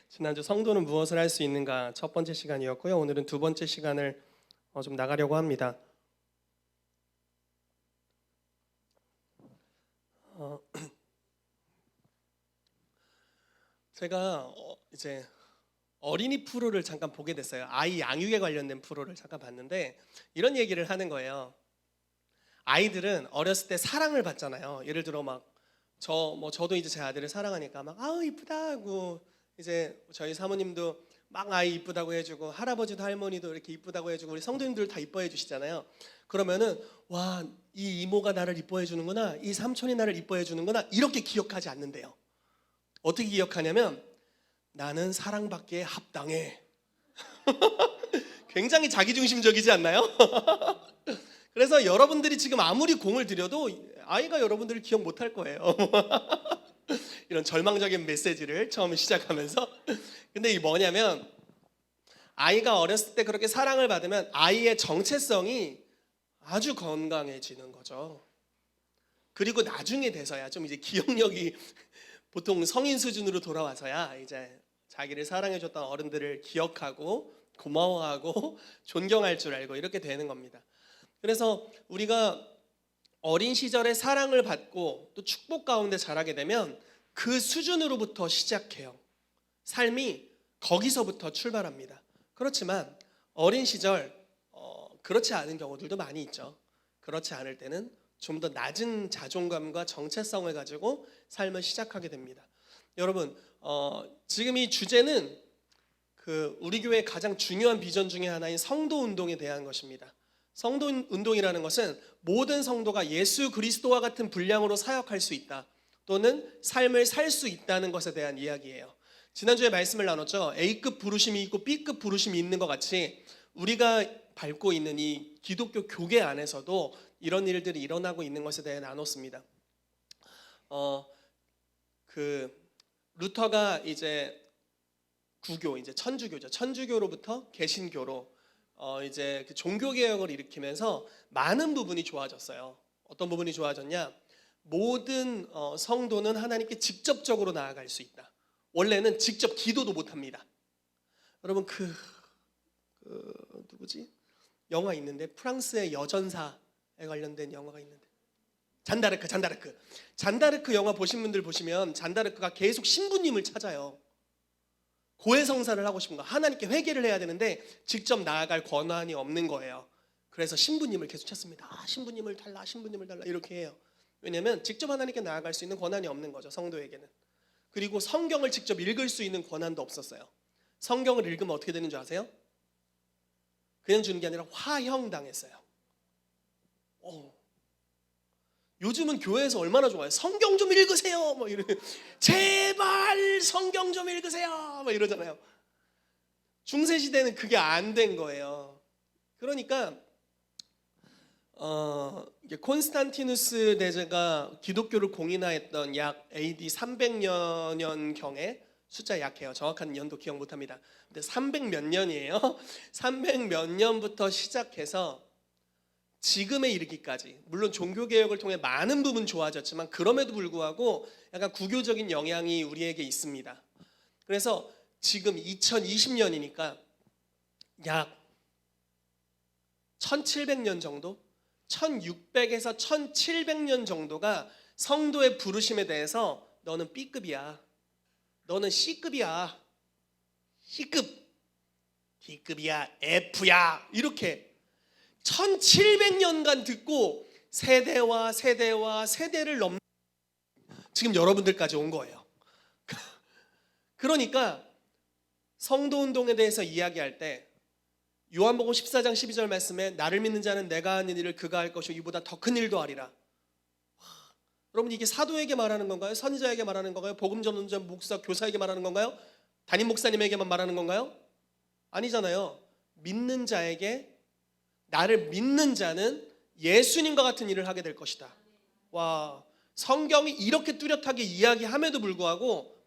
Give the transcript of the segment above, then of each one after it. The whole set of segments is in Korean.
지난주 성도는 무엇을 할 수 있는가 첫 번째 시간이었고요. 오늘은 두 번째 시간을 좀 나가려고 합니다. 제가 이제 어린이 프로를 잠깐 보게 됐어요. 아이 양육에 관련된 프로를 잠깐 봤는데 이런 얘기를 하는 거예요. 아이들은 어렸을 때 사랑을 받잖아요. 예를 들어 저도 이제 제 아들을 사랑하니까 막 아우 이쁘다 하고, 이제 저희 사모님도 막 아이 이쁘다고 해주고, 할아버지도 할머니도 이렇게 이쁘다고 해주고, 우리 성도님들 다 이뻐해 주시잖아요. 그러면은 와, 이 이모가 나를 이뻐해 주는구나, 이 삼촌이 나를 이뻐해 주는구나, 이렇게 기억하지 않는데요. 어떻게 기억하냐면 나는 사랑받기에 합당해. 굉장히 자기중심적이지 않나요? 그래서 여러분들이 지금 아무리 공을 들여도 아이가 여러분들을 기억 못할 거예요. 이런 절망적인 메시지를 처음 시작하면서. 근데 이 뭐냐면, 아이가 어렸을 때 그렇게 사랑을 받으면 아이의 정체성이 아주 건강해지는 거죠. 그리고 나중에 돼서야 좀 이제 기억력이 보통 성인 수준으로 돌아와서야 이제 자기를 사랑해줬던 어른들을 기억하고 고마워하고 존경할 줄 알고 이렇게 되는 겁니다. 그래서 우리가 어린 시절에 사랑을 받고 또 축복 가운데 자라게 되면 그 수준으로부터 시작해요. 삶이 거기서부터 출발합니다. 그렇지만 어린 시절 그렇지 않은 경우들도 많이 있죠. 그렇지 않을 때는 좀 더 낮은 자존감과 정체성을 가지고 삶을 시작하게 됩니다. 여러분, 지금 이 주제는 우리 교회의 가장 중요한 비전 중에 하나인 성도 운동에 대한 것입니다. 성도 운동이라는 것은 모든 성도가 예수 그리스도와 같은 분량으로 사역할 수 있다, 또는 삶을 살 수 있다는 것에 대한 이야기예요. 지난주에 말씀을 나눴죠. A급 부르심이 있고 B급 부르심이 있는 것 같이 우리가 밟고 있는 이 기독교 교계 안에서도 이런 일들이 일어나고 있는 것에 대해 나눴습니다. 루터가 이제 구교, 이제 천주교죠. 천주교로부터 개신교로 이제 그 종교 개혁을 일으키면서 많은 부분이 좋아졌어요. 어떤 부분이 좋아졌냐? 모든 성도는 하나님께 직접적으로 나아갈 수 있다. 원래는 직접 기도도 못 합니다. 여러분 누구지? 영화 있는데, 프랑스의 여전사에 관련된 영화가 있는데, 잔다르크 영화 보신 분들 보시면 잔다르크가 계속 신부님을 찾아요. 고해성사를 하고 싶은 거, 하나님께 회개를 해야 되는데 직접 나아갈 권한이 없는 거예요. 그래서 신부님을 계속 찾습니다. 신부님을 달라, 신부님을 달라, 이렇게 해요. 왜냐하면 직접 하나님께 나아갈 수 있는 권한이 없는 거죠, 성도에게는. 그리고 성경을 직접 읽을 수 있는 권한도 없었어요. 성경을 읽으면 어떻게 되는 줄 아세요? 그냥 주는 게 아니라 화형당했어요. 요즘은 교회에서 얼마나 좋아요. 성경 좀 읽으세요, 뭐 이러, 제발 성경 좀 읽으세요, 뭐 이러잖아요. 중세 시대는 그게 안 된 거예요. 그러니까 콘스탄티누스 대제가 기독교를 공인하였던 약 AD 300여 년경에, 숫자 약해요. 정확한 연도 기억 못합니다. 근데 300 몇 년이에요. 300 몇 년부터 시작해서 지금에 이르기까지, 물론 종교개혁을 통해 많은 부분 좋아졌지만 그럼에도 불구하고 약간 구교적인 영향이 우리에게 있습니다. 그래서 지금 2020년이니까 약 1700년 정도, 1600에서 1700년 정도가 성도의 부르심에 대해서 너는 B급이야, 너는 C급이야, C급, D급이야, F야, 이렇게 1700년간 듣고 세대와 세대와 세대를 넘는 지금 여러분들까지 온 거예요. 그러니까 성도운동에 대해서 이야기할 때 요한복음 14장 12절 말씀에 나를 믿는 자는 내가 하는 일을 그가 할 것이고 이보다 더 큰 일도 하리라. 여러분, 이게 사도에게 말하는 건가요? 선지자에게 말하는 건가요? 복음 전도자, 목사, 교사에게 말하는 건가요? 담임 목사님에게만 말하는 건가요? 아니잖아요. 믿는 자에게, 나를 믿는 자는 예수님과 같은 일을 하게 될 것이다. 와, 성경이 이렇게 뚜렷하게 이야기함에도 불구하고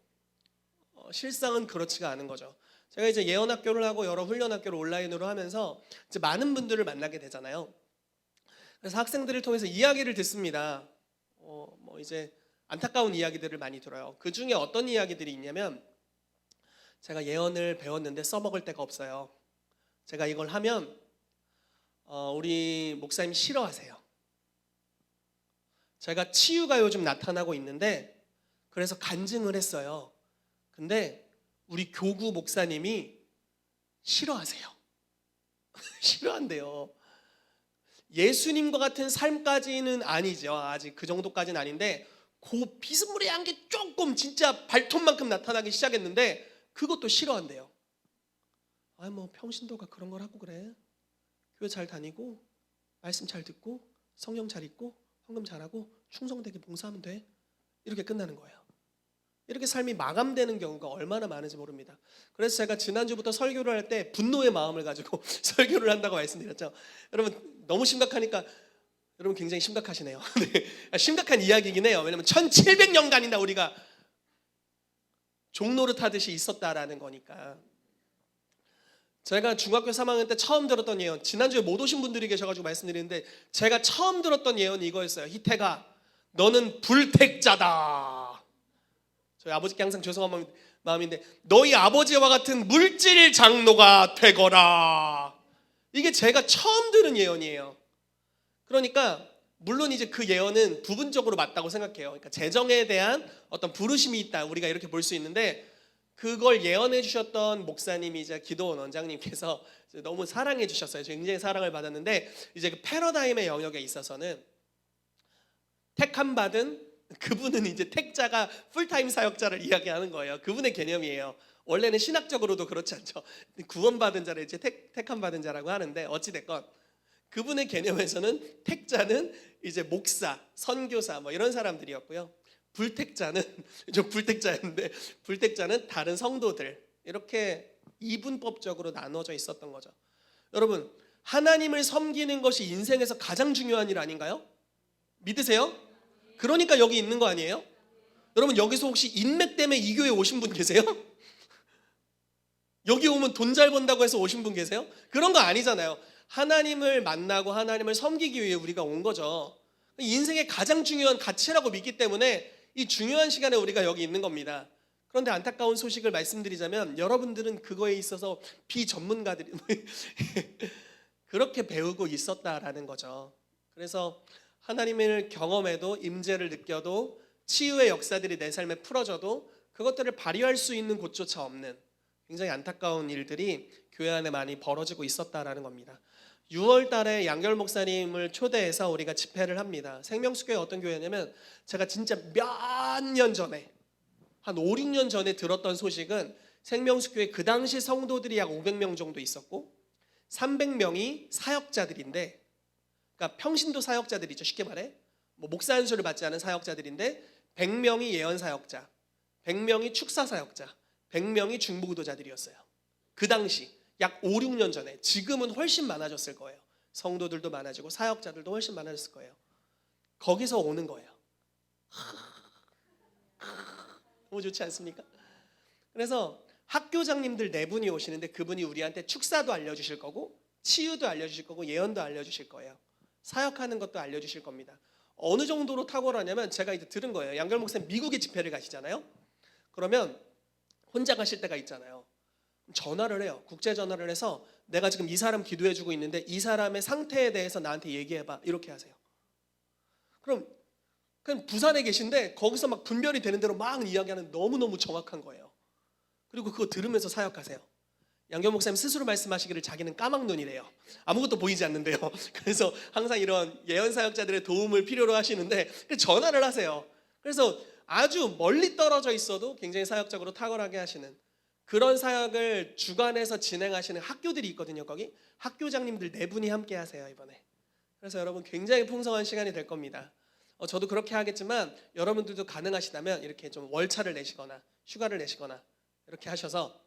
실상은 그렇지가 않은 거죠. 제가 이제 예언학교를 하고 여러 훈련학교를 온라인으로 하면서 이제 많은 분들을 만나게 되잖아요. 그래서 학생들을 통해서 이야기를 듣습니다. 이제 안타까운 이야기들을 많이 들어요. 그 중에 어떤 이야기들이 있냐면, 제가 예언을 배웠는데 써먹을 데가 없어요. 제가 이걸 하면 우리 목사님 싫어하세요. 제가 치유가 요즘 나타나고 있는데 그래서 간증을 했어요. 근데 우리 교구 목사님이 싫어하세요. 싫어한대요. 예수님과 같은 삶까지는 아니죠. 아직 그 정도까지는 아닌데 그 비스무리한 게 조금 진짜 발톱만큼 나타나기 시작했는데 그것도 싫어한대요. 뭐 평신도가 그런 걸 하고 그래. 교회 잘 다니고 말씀 잘 듣고 성령 잘 읽고 헌금 잘하고 충성되게 봉사하면 돼. 이렇게 끝나는 거예요. 이렇게 삶이 마감되는 경우가 얼마나 많은지 모릅니다. 그래서 제가 지난주부터 설교를 할 때 분노의 마음을 가지고 설교를 한다고 말씀드렸죠. 여러분 너무 심각하니까 여러분 굉장히 심각하시네요. 네. 심각한 이야기이긴 해요. 왜냐하면 1700년간이나 우리가 종노릇 하듯이 있었다라는 거니까. 제가 중학교 3학년 때 처음 들었던 예언, 지난주에 못 오신 분들이 계셔가지고 말씀드리는데 제가 처음 들었던 예언이 이거였어요. 희태가 너는 불택자다. 저희 아버지께 항상 죄송한 마음인데 너희 아버지와 같은 물질 장로가 되거라. 이게 제가 처음 들은 예언이에요. 그러니까 물론 이제 그 예언은 부분적으로 맞다고 생각해요. 그러니까 재정에 대한 어떤 부르심이 있다, 우리가 이렇게 볼 수 있는데 그걸 예언해 주셨던 목사님이자 기도원 원장님께서 너무 사랑해 주셨어요. 굉장히 사랑을 받았는데 이제 그 패러다임의 영역에 있어서는 택함 받은 그분은 이제 택자가 풀타임 사역자를 이야기하는 거예요. 그분의 개념이에요. 원래는 신학적으로도 그렇지 않죠. 구원받은 자를 이제 택함 받은 자라고 하는데 어찌 됐건 그분의 개념에서는 택자는 이제 목사, 선교사 뭐 이런 사람들이었고요. 불택자는 좀 불택자였는데 불택자는 다른 성도들, 이렇게 이분법적으로 나눠져 있었던 거죠. 여러분, 하나님을 섬기는 것이 인생에서 가장 중요한 일 아닌가요? 믿으세요? 그러니까 여기 있는 거 아니에요? 여러분 여기서 혹시 인맥 때문에 이 교회에 오신 분 계세요? 여기 오면 돈 잘 번다고 해서 오신 분 계세요? 그런 거 아니잖아요. 하나님을 만나고 하나님을 섬기기 위해 우리가 온 거죠. 인생의 가장 중요한 가치라고 믿기 때문에 이 중요한 시간에 우리가 여기 있는 겁니다. 그런데 안타까운 소식을 말씀드리자면 여러분들은 그거에 있어서 비전문가들이 그렇게 배우고 있었다라는 거죠. 그래서 하나님을 경험해도 임재를 느껴도 치유의 역사들이 내 삶에 풀어져도 그것들을 발휘할 수 있는 곳조차 없는 굉장히 안타까운 일들이 교회 안에 많이 벌어지고 있었다라는 겁니다. 6월 달에 양결 목사님을 초대해서 우리가 집회를 합니다. 생명수교회 어떤 교회냐면 제가 진짜 몇 년 전에 한 5, 6년 전에 들었던 소식은 생명수교회 그 당시 성도들이 약 500명 정도 있었고 300명이 사역자들인데, 그러니까 평신도 사역자들이죠. 쉽게 말해 뭐 목사 안수를 받지 않은 사역자들인데 100명이 예언 사역자, 100명이 축사 사역자, 100명이 중보기도자들이었어요. 그 당시 약 5, 6년 전에. 지금은 훨씬 많아졌을 거예요. 성도들도 많아지고 사역자들도 훨씬 많아졌을 거예요. 거기서 오는 거예요. 너무 좋지 않습니까? 그래서 학교장님들 4분이 오시는데 그분이 우리한테 축사도 알려주실 거고 치유도 알려주실 거고 예언도 알려주실 거예요. 사역하는 것도 알려주실 겁니다. 어느 정도로 탁월하냐면 제가 이제 들은 거예요. 양결 목사님 미국에 집회를 가시잖아요. 그러면 혼자 가실 때가 있잖아요. 전화를 해요. 국제 전화를 해서 내가 지금 이 사람 기도해주고 있는데 이 사람의 상태에 대해서 나한테 얘기해봐, 이렇게 하세요. 그럼 그냥 부산에 계신데 거기서 막 분별이 되는 대로 막 이야기하는, 너무너무 정확한 거예요. 그리고 그거 들으면서 사역하세요. 양경 목사님 스스로 말씀하시기를 자기는 까막눈이래요. 아무것도 보이지 않는데요. 그래서 항상 이런 예언 사역자들의 도움을 필요로 하시는데 전화를 하세요. 그래서 아주 멀리 떨어져 있어도 굉장히 사역적으로 탁월하게 하시는 그런 사역을 주관해서 진행하시는 학교들이 있거든요. 거기 학교장님들 4분이 함께 하세요 이번에. 그래서 여러분 굉장히 풍성한 시간이 될 겁니다. 저도 그렇게 하겠지만 여러분들도 가능하시다면 이렇게 좀 월차를 내시거나 휴가를 내시거나 이렇게 하셔서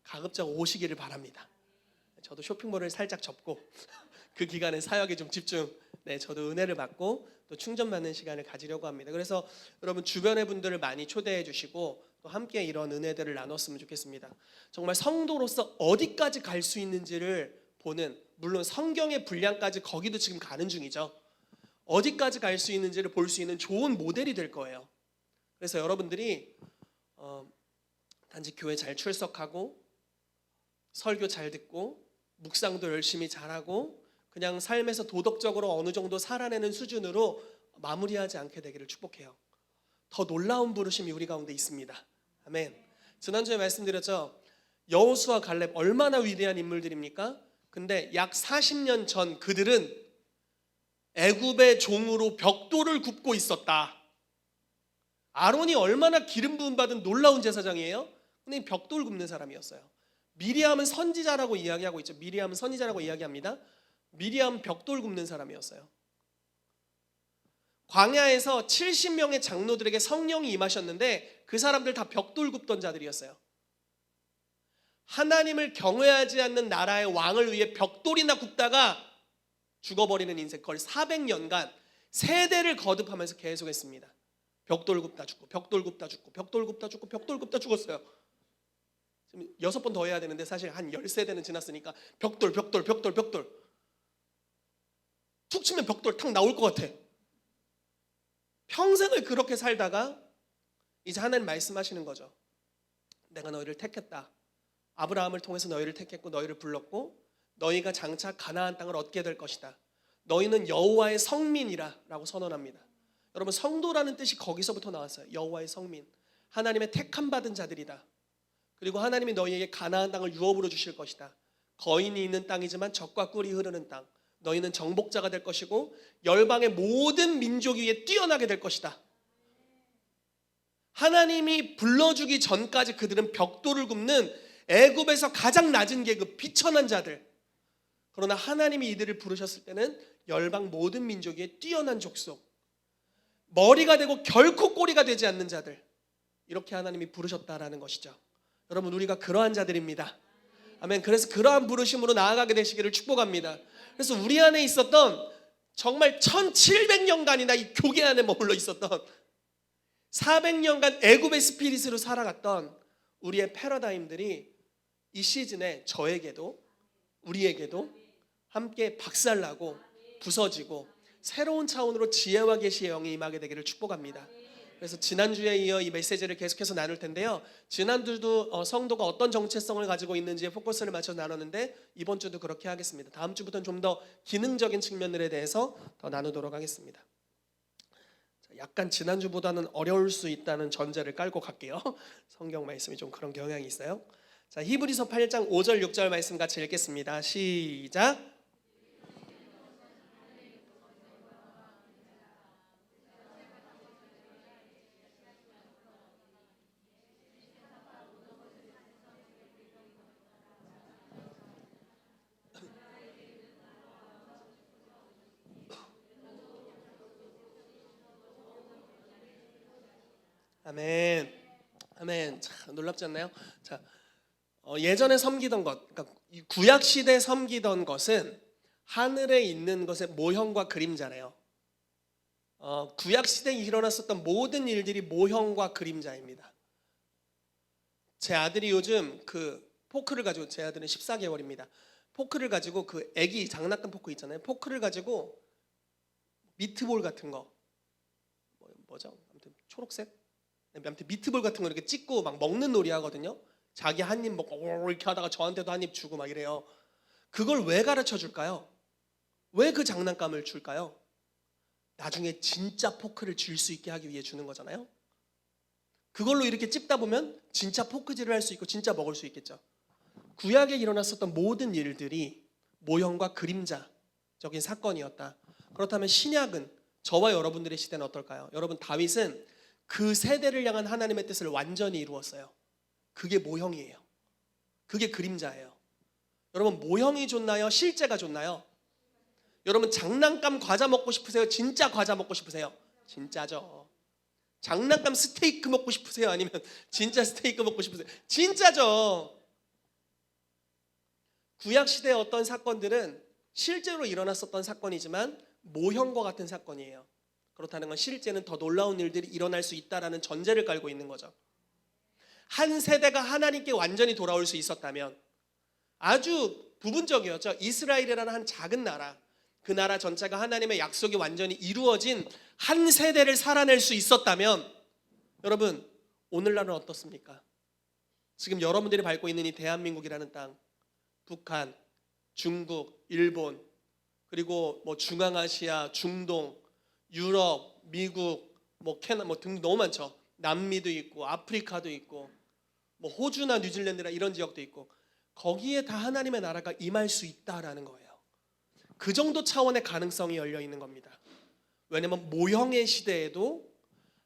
가급적 오시기를 바랍니다. 저도 쇼핑몰을 살짝 접고 그 기간에 사역에 좀 집중, 저도 은혜를 받고 또 충전받는 시간을 가지려고 합니다. 그래서 여러분 주변의 분들을 많이 초대해 주시고 또 함께 이런 은혜들을 나눴으면 좋겠습니다. 정말 성도로서 어디까지 갈 수 있는지를 보는, 물론 성경의 분량까지 거기도 지금 가는 중이죠. 어디까지 갈 수 있는지를 볼 수 있는 좋은 모델이 될 거예요. 그래서 여러분들이 단지 교회 잘 출석하고 설교 잘 듣고 묵상도 열심히 잘하고 그냥 삶에서 도덕적으로 어느 정도 살아내는 수준으로 마무리하지 않게 되기를 축복해요. 더 놀라운 부르심이 우리 가운데 있습니다. 아멘. 지난주에 말씀드렸죠. 여호수아 갈렙 얼마나 위대한 인물들입니까? 근데 약 40년 전 그들은 애굽의 종으로 벽돌을 굽고 있었다. 아론이 얼마나 기름 부음 받은 놀라운 제사장이에요? 근데 벽돌 굽는 사람이었어요. 미리암은 선지자라고 이야기하고 있죠. 미리암은 선지자라고 이야기합니다. 미리암은 벽돌 굽는 사람이었어요. 광야에서 70명의 장로들에게 성령이 임하셨는데 그 사람들 다 벽돌 굽던 자들이었어요. 하나님을 경외하지 않는 나라의 왕을 위해 벽돌이나 굽다가 죽어버리는 인생, 그걸 400년간 세대를 거듭하면서 계속했습니다. 벽돌 굽다 죽고 벽돌 굽다 죽고 벽돌 굽다 죽고 벽돌 굽다 죽었어요. 지금 6번 더 해야 되는데 사실 한 10세대는 지났으니까 벽돌 툭 치면 벽돌 탁 나올 것 같아. 평생을 그렇게 살다가 이제 하나님 말씀하시는 거죠. 내가 너희를 택했다. 아브라함을 통해서 너희를 택했고 너희를 불렀고 너희가 장차 가나안 땅을 얻게 될 것이다. 너희는 여호와의 성민이라 라고 선언합니다. 여러분, 성도라는 뜻이 거기서부터 나왔어요. 여호와의 성민, 하나님의 택함 받은 자들이다. 그리고 하나님이 너희에게 가나안 땅을 유업으로 주실 것이다. 거인이 있는 땅이지만 젖과 꿀이 흐르는 땅. 너희는 정복자가 될 것이고 열방의 모든 민족 위에 뛰어나게 될 것이다. 하나님이 불러주기 전까지 그들은 벽돌을 굽는 애굽에서 가장 낮은 계급, 비천한 자들. 그러나 하나님이 이들을 부르셨을 때는 열방 모든 민족 위에 뛰어난 족속, 머리가 되고 결코 꼬리가 되지 않는 자들, 이렇게 하나님이 부르셨다라는 것이죠. 여러분, 우리가 그러한 자들입니다. 아멘. 그래서 그러한 부르심으로 나아가게 되시기를 축복합니다. 그래서 우리 안에 있었던 정말 1700년간이나 이 교계 안에 머물러 있었던 400년간 애굽의 스피릿으로 살아갔던 우리의 패러다임들이 이 시즌에 저에게도 우리에게도 함께 박살나고 부서지고 새로운 차원으로 지혜와 계시의 영이 임하게 되기를 축복합니다. 그래서 지난주에 이어 이 메시지를 계속해서 나눌 텐데요. 지난주도 성도가 어떤 정체성을 가지고 있는지에 포커스를 맞춰서 나눴는데 이번 주도 그렇게 하겠습니다. 다음 주부터는 좀 더 기능적인 측면들에 대해서 더 나누도록 하겠습니다. 약간 지난주보다는 어려울 수 있다는 전제를 깔고 갈게요. 성경 말씀이 좀 그런 경향이 있어요. 자, 히브리서 8장 5절 6절 말씀 같이 읽겠습니다. 시작. 아멘. 아멘. 참 놀랍지 않나요? 자, 예전에 섬기던 것, 그러니까 구약 시대 섬기던 것은 하늘에 있는 것의 모형과 그림자래요. 구약 시대에 일어났었던 모든 일들이 모형과 그림자입니다. 제 아들이 요즘 그 포크를 가지고, 제 아들은 14개월입니다. 포크를 가지고 그 애기 장난감 포크 있잖아요. 포크를 가지고 미트볼 같은 거, 뭐죠? 아무튼 초록색. 아무튼 미트볼 같은 거 이렇게 찍고 막 먹는 놀이 하거든요. 자기 한 입 먹고 이렇게 하다가 저한테도 한 입 주고 막 이래요. 그걸 왜 가르쳐 줄까요? 왜 그 장난감을 줄까요? 나중에 진짜 포크를 쥘 수 있게 하기 위해 주는 거잖아요. 그걸로 이렇게 찝다 보면 진짜 포크질을 할 수 있고 진짜 먹을 수 있겠죠. 구약에 일어났었던 모든 일들이 모형과 그림자적인 사건이었다. 그렇다면 신약은, 저와 여러분들의 시대는 어떨까요? 여러분, 다윗은 그 세대를 향한 하나님의 뜻을 완전히 이루었어요. 그게 모형이에요. 그게 그림자예요. 여러분, 모형이 좋나요? 실제가 좋나요? 여러분, 장난감 과자 먹고 싶으세요? 진짜 과자 먹고 싶으세요? 진짜죠. 장난감 스테이크 먹고 싶으세요? 아니면 진짜 스테이크 먹고 싶으세요? 진짜죠. 구약시대의 어떤 사건들은 실제로 일어났었던 사건이지만 모형과 같은 사건이에요. 그렇다는 건 실제는 더 놀라운 일들이 일어날 수 있다는 전제를 깔고 있는 거죠. 한 세대가 하나님께 완전히 돌아올 수 있었다면, 아주 부분적이었죠. 이스라엘이라는 한 작은 나라, 그 나라 전체가 하나님의 약속이 완전히 이루어진 한 세대를 살아낼 수 있었다면, 여러분, 오늘날은 어떻습니까? 지금 여러분들이 밟고 있는 이 대한민국이라는 땅, 북한, 중국, 일본, 그리고 뭐 중앙아시아, 중동, 유럽, 미국, 뭐 캐나다, 뭐 등 너무 많죠. 남미도 있고 아프리카도 있고 뭐 호주나 뉴질랜드나 이런 지역도 있고, 거기에 다 하나님의 나라가 임할 수 있다라는 거예요. 그 정도 차원의 가능성이 열려 있는 겁니다. 왜냐하면 모형의 시대에도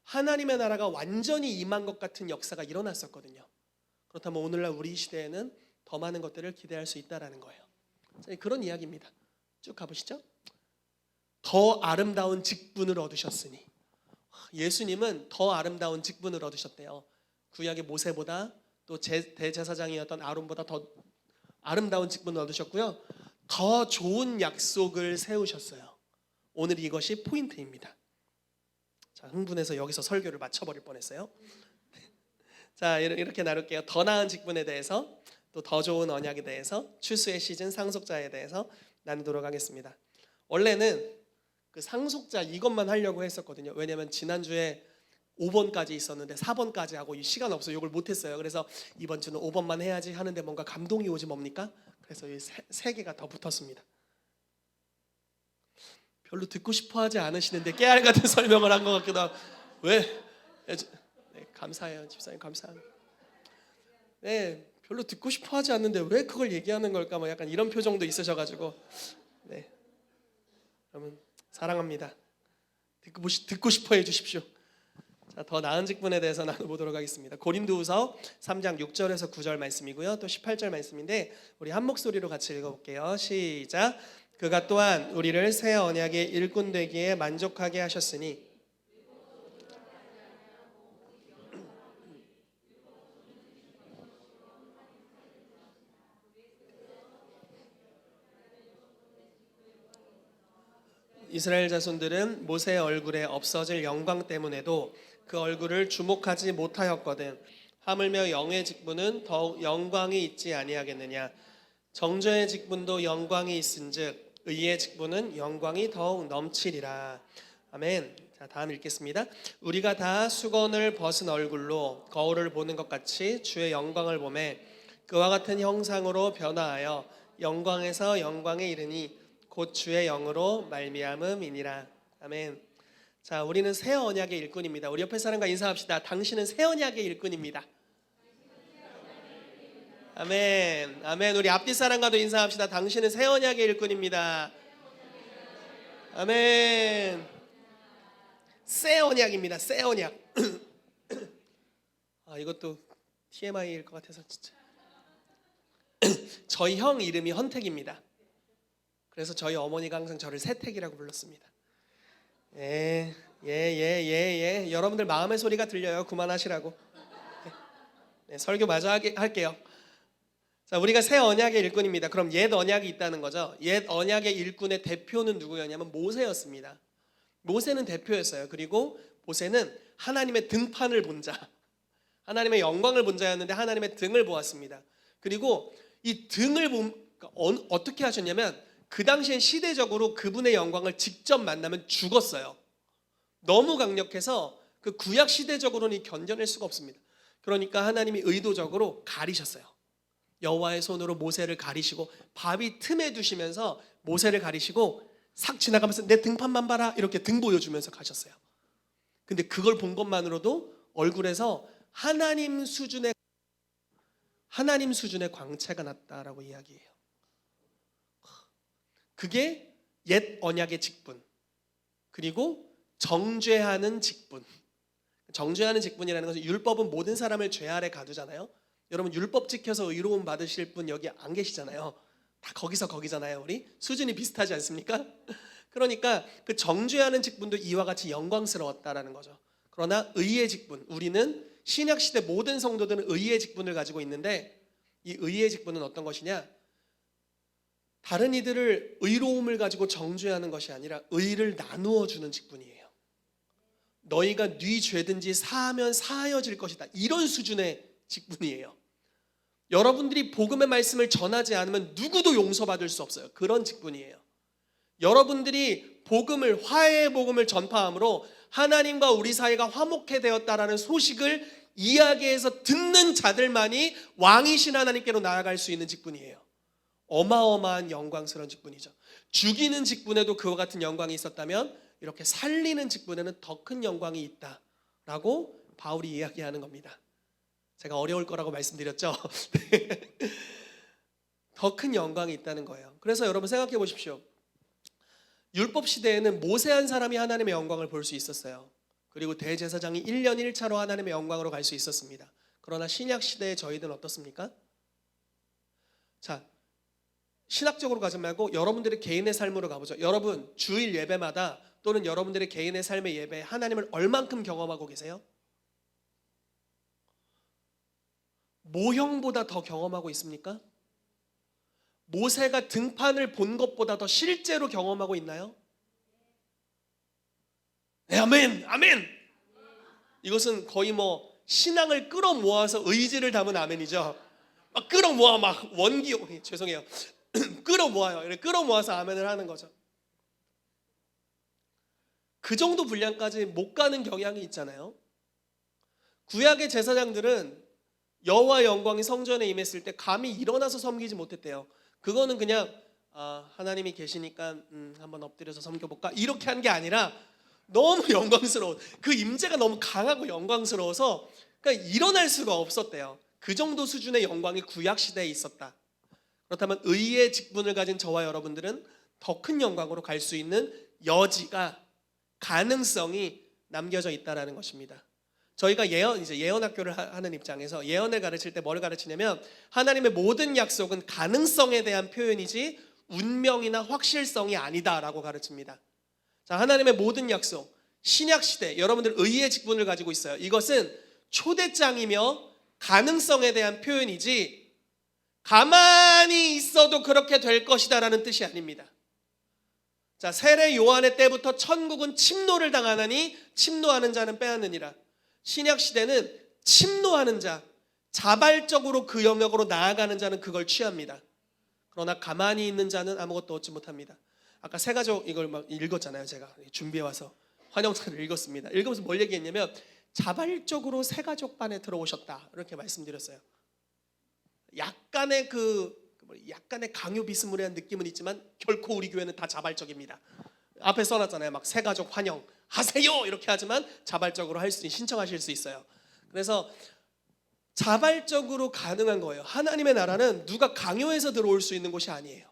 하나님의 나라가 완전히 임한 것 같은 역사가 일어났었거든요. 그렇다면 오늘날 우리 시대에는 더 많은 것들을 기대할 수 있다라는 거예요. 그런 이야기입니다. 쭉 가보시죠. 더 아름다운 직분을 얻으셨으니, 예수님은 더 아름다운 직분을 얻으셨대요. 구약의 모세보다 또 대제사장이었던 아론보다 더 아름다운 직분을 얻으셨고요, 더 좋은 약속을 세우셨어요. 오늘 이것이 포인트입니다. 자, 흥분해서 여기서 설교를 마쳐버릴 뻔했어요. 자, 이렇게 나눌게요. 더 나은 직분에 대해서, 또 더 좋은 언약에 대해서, 추수의 시즌, 상속자에 대해서 나누도록 하겠습니다. 원래는 그 상속자 이것만 하려고 했었거든요. 왜냐하면 지난주에 5번까지 있었는데 4번까지 하고 이 시간 없어서 이걸 못했어요. 그래서 이번 주는 5번만 해야지 하는데 뭔가 감동이 오지 뭡니까? 그래서 이 세 개가 더 붙었습니다. 별로 듣고 싶어하지 않으시는데 깨알 같은 설명을 한 것 같기도 하고. 왜? 네, 감사해요, 집사님. 감사합니다. 네, 별로 듣고 싶어하지 않는데 왜 그걸 얘기하는 걸까? 뭐 약간 이런 표정도 있으셔가지고. 네, 여러분 사랑합니다. 듣고 싶어 해주십시오. 자, 더 나은 직분에 대해서 나눠보도록 하겠습니다. 고린도후서 3장 6절에서 9절 말씀이고요, 또 18절 말씀인데 우리 한 목소리로 같이 읽어볼게요. 시작. 그가 또한 우리를 새 언약의 일꾼 되기에 만족하게 하셨으니 이스라엘 자손들은 모세의 얼굴에 없어질 영광 때문에도 그 얼굴을 주목하지 못하였거든. 하물며 영의 직분은 더욱 영광이 있지 아니하겠느냐. 정죄의 직분도 영광이 있은즉 의의 직분은 영광이 더욱 넘치리라. 아멘. 자, 다음 읽겠습니다. 우리가 다 수건을 벗은 얼굴로 거울을 보는 것 같이 주의 영광을 보매 그와 같은 형상으로 변화하여 영광에서 영광에 이르니 곧 주의 영으로 말미암음이니라. 아멘. 자, 우리는 새 언약의 일꾼입니다. 우리 옆에 사람과 인사합시다. 당신은 새 언약의 일꾼입니다. 아멘. 아멘. 우리 앞뒤 사람과도 인사합시다. 당신은 새 언약의 일꾼입니다. 아멘. 새 언약입니다. 새 언약. 아, 이것도 TMI일 것 같아서 진짜. 저희 형 이름이 헌택입니다. 그래서 저희 어머니가 항상 저를 새택이라고 불렀습니다. 예. 여러분들 마음의 소리가 들려요. 그만하시라고. 네, 설교 마저 할게요. 자, 우리가 새 언약의 일꾼입니다. 그럼 옛 언약이 있다는 거죠. 옛 언약의 일꾼의 대표는 누구였냐면 모세였습니다. 모세는 대표였어요. 그리고 모세는 하나님의 등판을 본 자, 하나님의 영광을 본 자였는데 하나님의 등을 보았습니다. 그리고 이 등을 어떻게 하셨냐면 그 당시엔 시대적으로 그분의 영광을 직접 만나면 죽었어요. 너무 강력해서 그 구약 시대적으로는 견뎌낼 수가 없습니다. 그러니까 하나님이 의도적으로 가리셨어요. 여호와의 손으로 모세를 가리시고 바위 틈에 두시면서 모세를 가리시고 싹 지나가면서 내 등판만 봐라 이렇게 등 보여주면서 가셨어요. 근데 그걸 본 것만으로도 얼굴에서 하나님 수준의 광채가 났다라고 이야기해요. 그게 옛 언약의 직분, 그리고 정죄하는 직분. 정죄하는 직분이라는 것은 율법은 모든 사람을 죄 아래 가두잖아요. 여러분 율법 지켜서 의로움 받으실 분 여기 안 계시잖아요. 다 거기잖아요. 우리 수준이 비슷하지 않습니까? 그러니까 그 정죄하는 직분도 이와 같이 영광스러웠다라는 거죠. 그러나 의의 직분, 우리는 신약 시대 모든 성도들은 의의 직분을 가지고 있는데 이 의의 직분은 어떤 것이냐? 다른 이들을 의로움을 가지고 정죄하는 것이 아니라 의를 나누어 주는 직분이에요. 너희가 네 죄든지 사하면 사하여질 것이다. 이런 수준의 직분이에요. 여러분들이 복음의 말씀을 전하지 않으면 누구도 용서받을 수 없어요. 그런 직분이에요. 여러분들이 화해의 복음을 전파함으로 하나님과 우리 사이가 화목해 되었다라는 소식을 이야기해서 듣는 자들만이 왕이신 하나님께로 나아갈 수 있는 직분이에요. 어마어마한 영광스러운 직분이죠. 죽이는 직분에도 그와 같은 영광이 있었다면 이렇게 살리는 직분에는 더 큰 영광이 있다라고 바울이 이야기하는 겁니다. 제가 어려울 거라고 말씀드렸죠. 더 큰 영광이 있다는 거예요. 그래서 여러분 생각해 보십시오. 율법 시대에는 모세 한 사람이 하나님의 영광을 볼 수 있었어요. 그리고 대제사장이 1년 1차로 하나님의 영광으로 갈 수 있었습니다. 그러나 신약 시대의 저희들은 어떻습니까? 자, 신학적으로 가지 말고 여러분들의 개인의 삶으로 가보죠. 여러분 주일 예배마다 또는 여러분들의 개인의 삶의 예배에 하나님을 얼만큼 경험하고 계세요? 모형보다 더 경험하고 있습니까? 모세가 등판을 본 것보다 더 실제로 경험하고 있나요? 네, 아멘, 아멘. 이것은 거의 뭐 신앙을 끌어모아서 의지를 담은 아멘이죠. 막 끌어모아 막 원기 죄송해요. 끌어모아요. 이렇게 끌어모아서 아멘을 하는 거죠. 그 정도 분량까지 못 가는 경향이 있잖아요. 구약의 제사장들은 여호와 영광이 성전에 임했을 때 감히 일어나서 섬기지 못했대요. 그거는 그냥 하나님이 계시니까 한번 엎드려서 섬겨볼까 이렇게 한 게 아니라 너무 영광스러워. 그 임재가 너무 강하고 영광스러워서 그러니까 일어날 수가 없었대요. 그 정도 수준의 영광이 구약 시대에 있었다. 그렇다면 의의 직분을 가진 저와 여러분들은 더 큰 영광으로 갈 수 있는 여지가 가능성이 남겨져 있다라는 것입니다. 저희가 예언 학교를 하는 입장에서 예언을 가르칠 때 뭘 가르치냐면 하나님의 모든 약속은 가능성에 대한 표현이지 운명이나 확실성이 아니다라고 가르칩니다. 자, 하나님의 모든 약속, 신약 시대 여러분들 의의 직분을 가지고 있어요. 이것은 초대장이며 가능성에 대한 표현이지 가만히 있어도 그렇게 될 것이다라는 뜻이 아닙니다. 자, 세례 요한의 때부터 천국은 침노를 당하나니 침노하는 자는 빼앗느니라. 신약 시대는 침노하는 자, 자발적으로 그 영역으로 나아가는 자는 그걸 취합니다. 그러나 가만히 있는 자는 아무것도 얻지 못합니다. 아까 세 가족 이걸 막 읽었잖아요. 제가 준비해 와서 환영사를 읽었습니다. 읽으면서 뭘 얘기했냐면 자발적으로 세 가족 반에 들어오셨다 이렇게 말씀드렸어요. 약간의 강요 비스무리한 느낌은 있지만 결코 우리 교회는 다 자발적입니다. 앞에 써놨잖아요. 막 세 가족 환영 하세요 이렇게 하지만 자발적으로 할 수 신청하실 수 있어요. 그래서 자발적으로 가능한 거예요. 하나님의 나라는 누가 강요해서 들어올 수 있는 곳이 아니에요.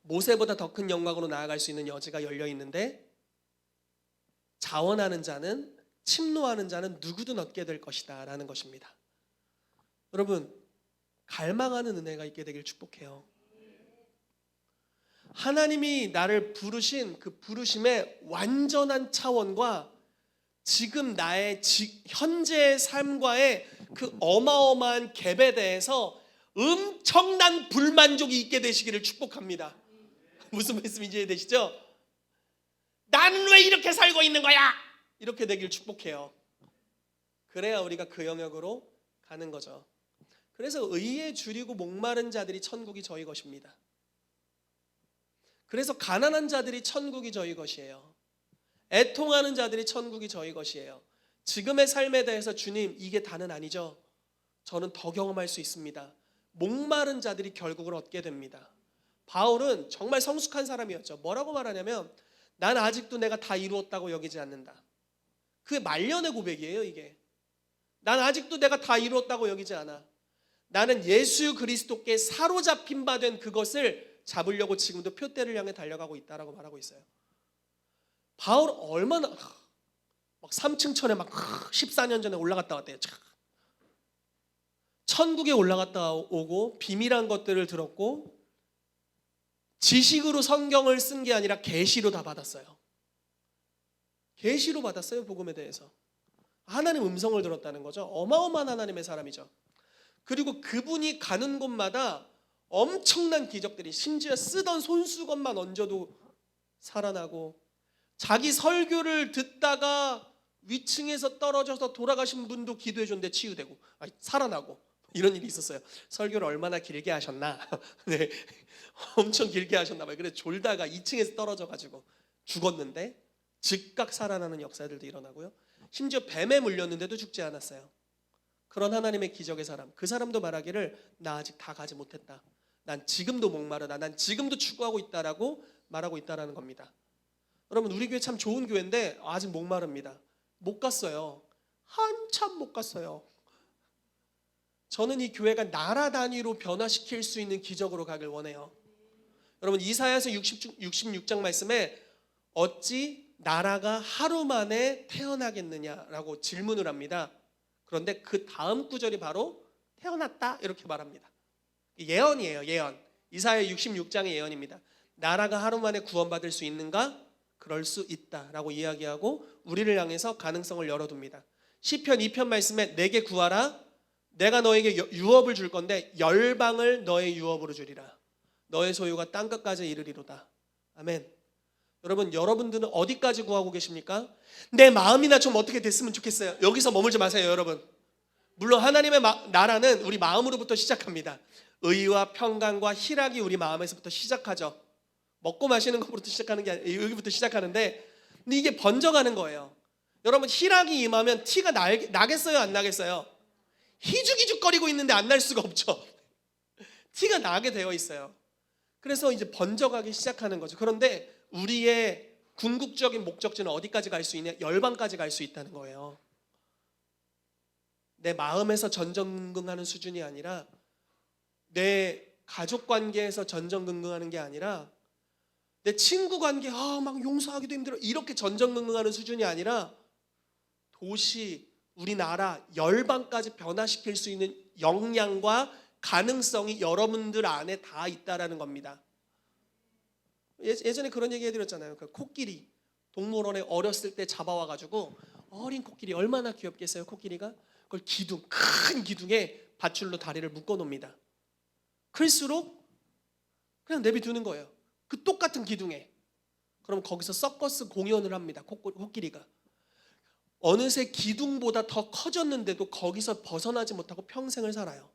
모세보다 더 큰 영광으로 나아갈 수 있는 여지가 열려 있는데 자원하는 자는 침노하는 자는 누구든 얻게 될 것이다 라는 것입니다. 여러분 갈망하는 은혜가 있게 되길 축복해요. 하나님이 나를 부르신 그 부르심의 완전한 차원과 지금 나의 현재의 삶과의 그 어마어마한 갭에 대해서 엄청난 불만족이 있게 되시기를 축복합니다. 무슨 말씀인지 이해되시죠? 나는 왜 이렇게 살고 있는 거야? 이렇게 되길 축복해요. 그래야 우리가 그 영역으로 가는 거죠. 그래서 의에 줄이고 목마른 자들이 천국이 저희 것입니다. 그래서 가난한 자들이 천국이 저희 것이에요. 애통하는 자들이 천국이 저희 것이에요. 지금의 삶에 대해서 주님 이게 다는 아니죠. 저는 더 경험할 수 있습니다. 목마른 자들이 결국은 얻게 됩니다. 바울은 정말 성숙한 사람이었죠. 뭐라고 말하냐면 난 아직도 내가 다 이루었다고 여기지 않는다. 그게 말년의 고백이에요. 이게 난 아직도 내가 다 이루었다고 여기지 않아. 나는 예수 그리스도께 사로잡힌 바 된 그것을 잡으려고 지금도 표대를 향해 달려가고 있다라고 말하고 있어요. 바울 얼마나 막 3층 천에 막 14년 전에 올라갔다 왔대요. 천국에 올라갔다 오고 비밀한 것들을 들었고 지식으로 성경을 쓴 게 아니라 계시로 다 받았어요. 계시로 받았어요. 복음에 대해서 하나님 음성을 들었다는 거죠. 어마어마한 하나님의 사람이죠. 그리고 그분이 가는 곳마다 엄청난 기적들이 심지어 쓰던 손수건만 얹어도 살아나고 자기 설교를 듣다가 위층에서 떨어져서 돌아가신 분도 기도해 줬는데 치유되고 살아나고 이런 일이 있었어요. 설교를 얼마나 길게 하셨나? 네, 엄청 길게 하셨나 봐요. 그래서 졸다가 2층에서 떨어져 가지고 죽었는데 즉각 살아나는 역사들도 일어나고요. 심지어 뱀에 물렸는데도 죽지 않았어요. 그런 하나님의 기적의 사람, 그 사람도 말하기를 나 아직 다 가지 못했다. 난 지금도 목마르다. 난 지금도 추구하고 있다라고 말하고 있다라는 겁니다. 여러분, 우리 교회 참 좋은 교회인데 아직 목마릅니다. 못 갔어요. 한참 못 갔어요. 저는 이 교회가 나라 단위로 변화시킬 수 있는 기적으로 가길 원해요. 여러분, 이사야서 66장 말씀에 어찌 나라가 하루 만에 태어나겠느냐라고 질문을 합니다. 그런데 그 다음 구절이 바로 태어났다 이렇게 말합니다. 예언이에요. 예언. 이사야 66장의 예언입니다. 나라가 하루 만에 구원받을 수 있는가? 그럴 수 있다라고 이야기하고 우리를 향해서 가능성을 열어둡니다. 시편 2편 말씀에 내게 구하라. 내가 너에게 유업을 줄 건데 열방을 너의 유업으로 주리라. 너의 소유가 땅끝까지 이르리로다. 아멘. 여러분, 여러분들은 어디까지 구하고 계십니까? 내 마음이나 좀 어떻게 됐으면 좋겠어요. 여기서 머물지 마세요, 여러분. 물론 하나님의 나라는 우리 마음으로부터 시작합니다. 의와 평강과 희락이 우리 마음에서부터 시작하죠. 먹고 마시는 것부터 시작하는 게 아니라 여기부터 시작하는데, 근데 이게 번져가는 거예요. 여러분, 희락이 임하면 티가 나겠어요, 안 나겠어요? 희죽희죽거리고 있는데 안 날 수가 없죠. 티가 나게 되어 있어요. 그래서 이제 번져가기 시작하는 거죠. 그런데 우리의 궁극적인 목적지는 어디까지 갈 수 있냐? 열방까지 갈 수 있다는 거예요. 내 마음에서 전전긍긍하는 수준이 아니라, 내 가족 관계에서 전전긍긍하는 게 아니라, 내 친구 관계 막 용서하기도 힘들어 이렇게 전전긍긍하는 수준이 아니라, 도시, 우리나라, 열방까지 변화시킬 수 있는 역량과 가능성이 여러분들 안에 다 있다라는 겁니다. 예전에 그런 얘기 해드렸잖아요. 그 코끼리 동물원에 어렸을 때 잡아와가지고, 어린 코끼리 얼마나 귀엽겠어요. 코끼리가 그걸 큰 기둥에 밧줄로 다리를 묶어 놓습니다. 클수록 그냥 내비두는 거예요. 그 똑같은 기둥에. 그럼 거기서 서커스 공연을 합니다. 코끼리가. 어느새 기둥보다 더 커졌는데도 거기서 벗어나지 못하고 평생을 살아요.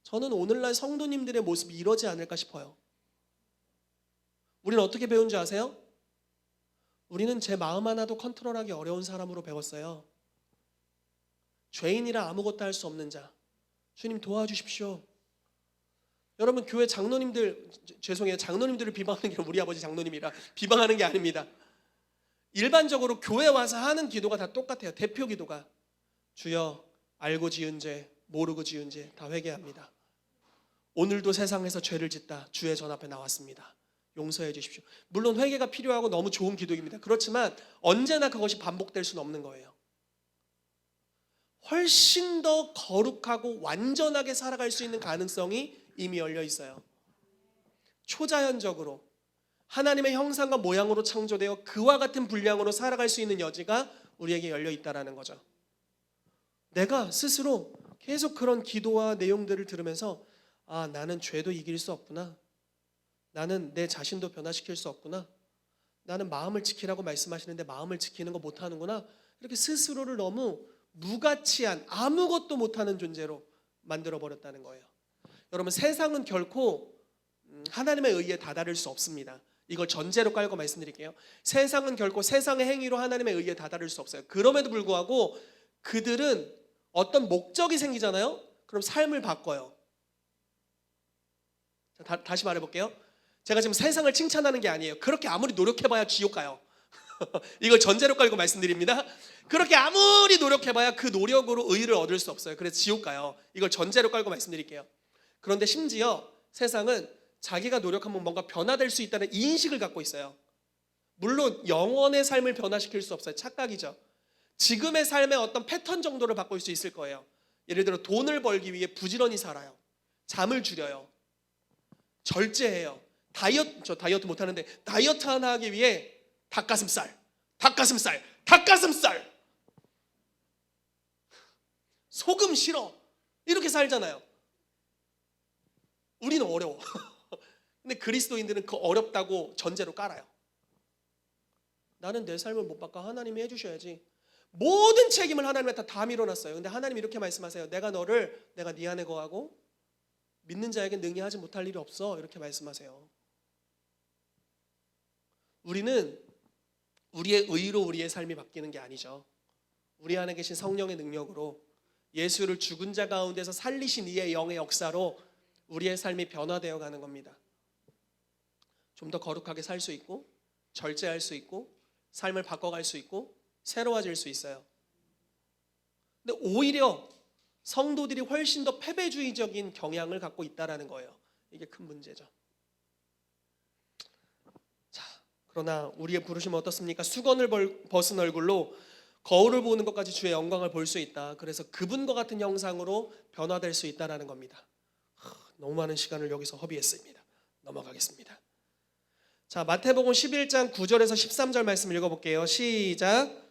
저는 오늘날 성도님들의 모습이 이러지 않을까 싶어요. 우리는 어떻게 배운 줄 아세요? 우리는 제 마음 하나도 컨트롤하기 어려운 사람으로 배웠어요. 죄인이라 아무것도 할 수 없는 자, 주님 도와주십시오. 여러분, 교회 장로님들, 죄송해요, 장로님들을 비방하는 게 우리 아버지 장로님이라 비방하는 게 아닙니다. 일반적으로 교회 와서 하는 기도가 다 똑같아요. 대표 기도가 주여 알고 지은 죄 모르고 지은 죄 다 회개합니다. 오늘도 세상에서 죄를 짓다 주의 전 앞에 나왔습니다. 용서해 주십시오. 물론 회개가 필요하고 너무 좋은 기도입니다. 그렇지만 언제나 그것이 반복될 수는 없는 거예요. 훨씬 더 거룩하고 완전하게 살아갈 수 있는 가능성이 이미 열려 있어요. 초자연적으로 하나님의 형상과 모양으로 창조되어 그와 같은 분량으로 살아갈 수 있는 여지가 우리에게 열려 있다는 거죠. 내가 스스로 계속 그런 기도와 내용들을 들으면서 나는 죄도 이길 수 없구나. 나는 내 자신도 변화시킬 수 없구나. 나는 마음을 지키라고 말씀하시는데 마음을 지키는 거 못하는구나. 이렇게 스스로를 너무 무가치한 아무것도 못하는 존재로 만들어버렸다는 거예요. 여러분, 세상은 결코 하나님의 의에 다다를 수 없습니다. 이걸 전제로 깔고 말씀드릴게요. 세상은 결코 세상의 행위로 하나님의 의에 다다를 수 없어요. 그럼에도 불구하고 그들은 어떤 목적이 생기잖아요. 그럼 삶을 바꿔요. 다시 말해볼게요. 제가 지금 세상을 칭찬하는 게 아니에요. 그렇게 아무리 노력해봐야 지옥 가요. 이걸 전제로 깔고 말씀드립니다. 그렇게 아무리 노력해봐야 그 노력으로 의를 얻을 수 없어요. 그래서 지옥 가요. 이걸 전제로 깔고 말씀드릴게요. 그런데 심지어 세상은 자기가 노력하면 뭔가 변화될 수 있다는 인식을 갖고 있어요. 물론 영원의 삶을 변화시킬 수 없어요. 착각이죠. 지금의 삶의 어떤 패턴 정도를 바꿀 수 있을 거예요. 예를 들어 돈을 벌기 위해 부지런히 살아요. 잠을 줄여요. 절제해요. 저 다이어트 못하는데 다이어트 하나 하기 위해 닭가슴살 소금 싫어 이렇게 살잖아요. 우리는 어려워. 근데 그리스도인들은 그 어렵다고 전제로 깔아요. 나는 내 삶을 못 바꿔. 하나님이 해주셔야지. 모든 책임을 하나님한테 다 밀어놨어요. 근데 하나님이 이렇게 말씀하세요. 내가 네 안에 거하고 믿는 자에게 능히 하지 못할 일이 없어. 이렇게 말씀하세요. 우리는 우리의 의로 우리의 삶이 바뀌는 게 아니죠. 우리 안에 계신 성령의 능력으로 예수를 죽은 자 가운데서 살리신 이의 영의 역사로 우리의 삶이 변화되어 가는 겁니다. 좀 더 거룩하게 살 수 있고 절제할 수 있고 삶을 바꿔갈 수 있고 새로워질 수 있어요. 근데 오히려 성도들이 훨씬 더 패배주의적인 경향을 갖고 있다는 거예요. 이게 큰 문제죠. 자, 그러나 우리의 부르심은 어떻습니까? 수건을 벗은 얼굴로 거울을 보는 것까지 주의 영광을 볼 수 있다. 그래서 그분과 같은 형상으로 변화될 수 있다는 겁니다. 너무 많은 시간을 여기서 허비했습니다. 넘어가겠습니다. 자, 마태복음 11장 9절에서 13절 말씀 읽어볼게요. 시작.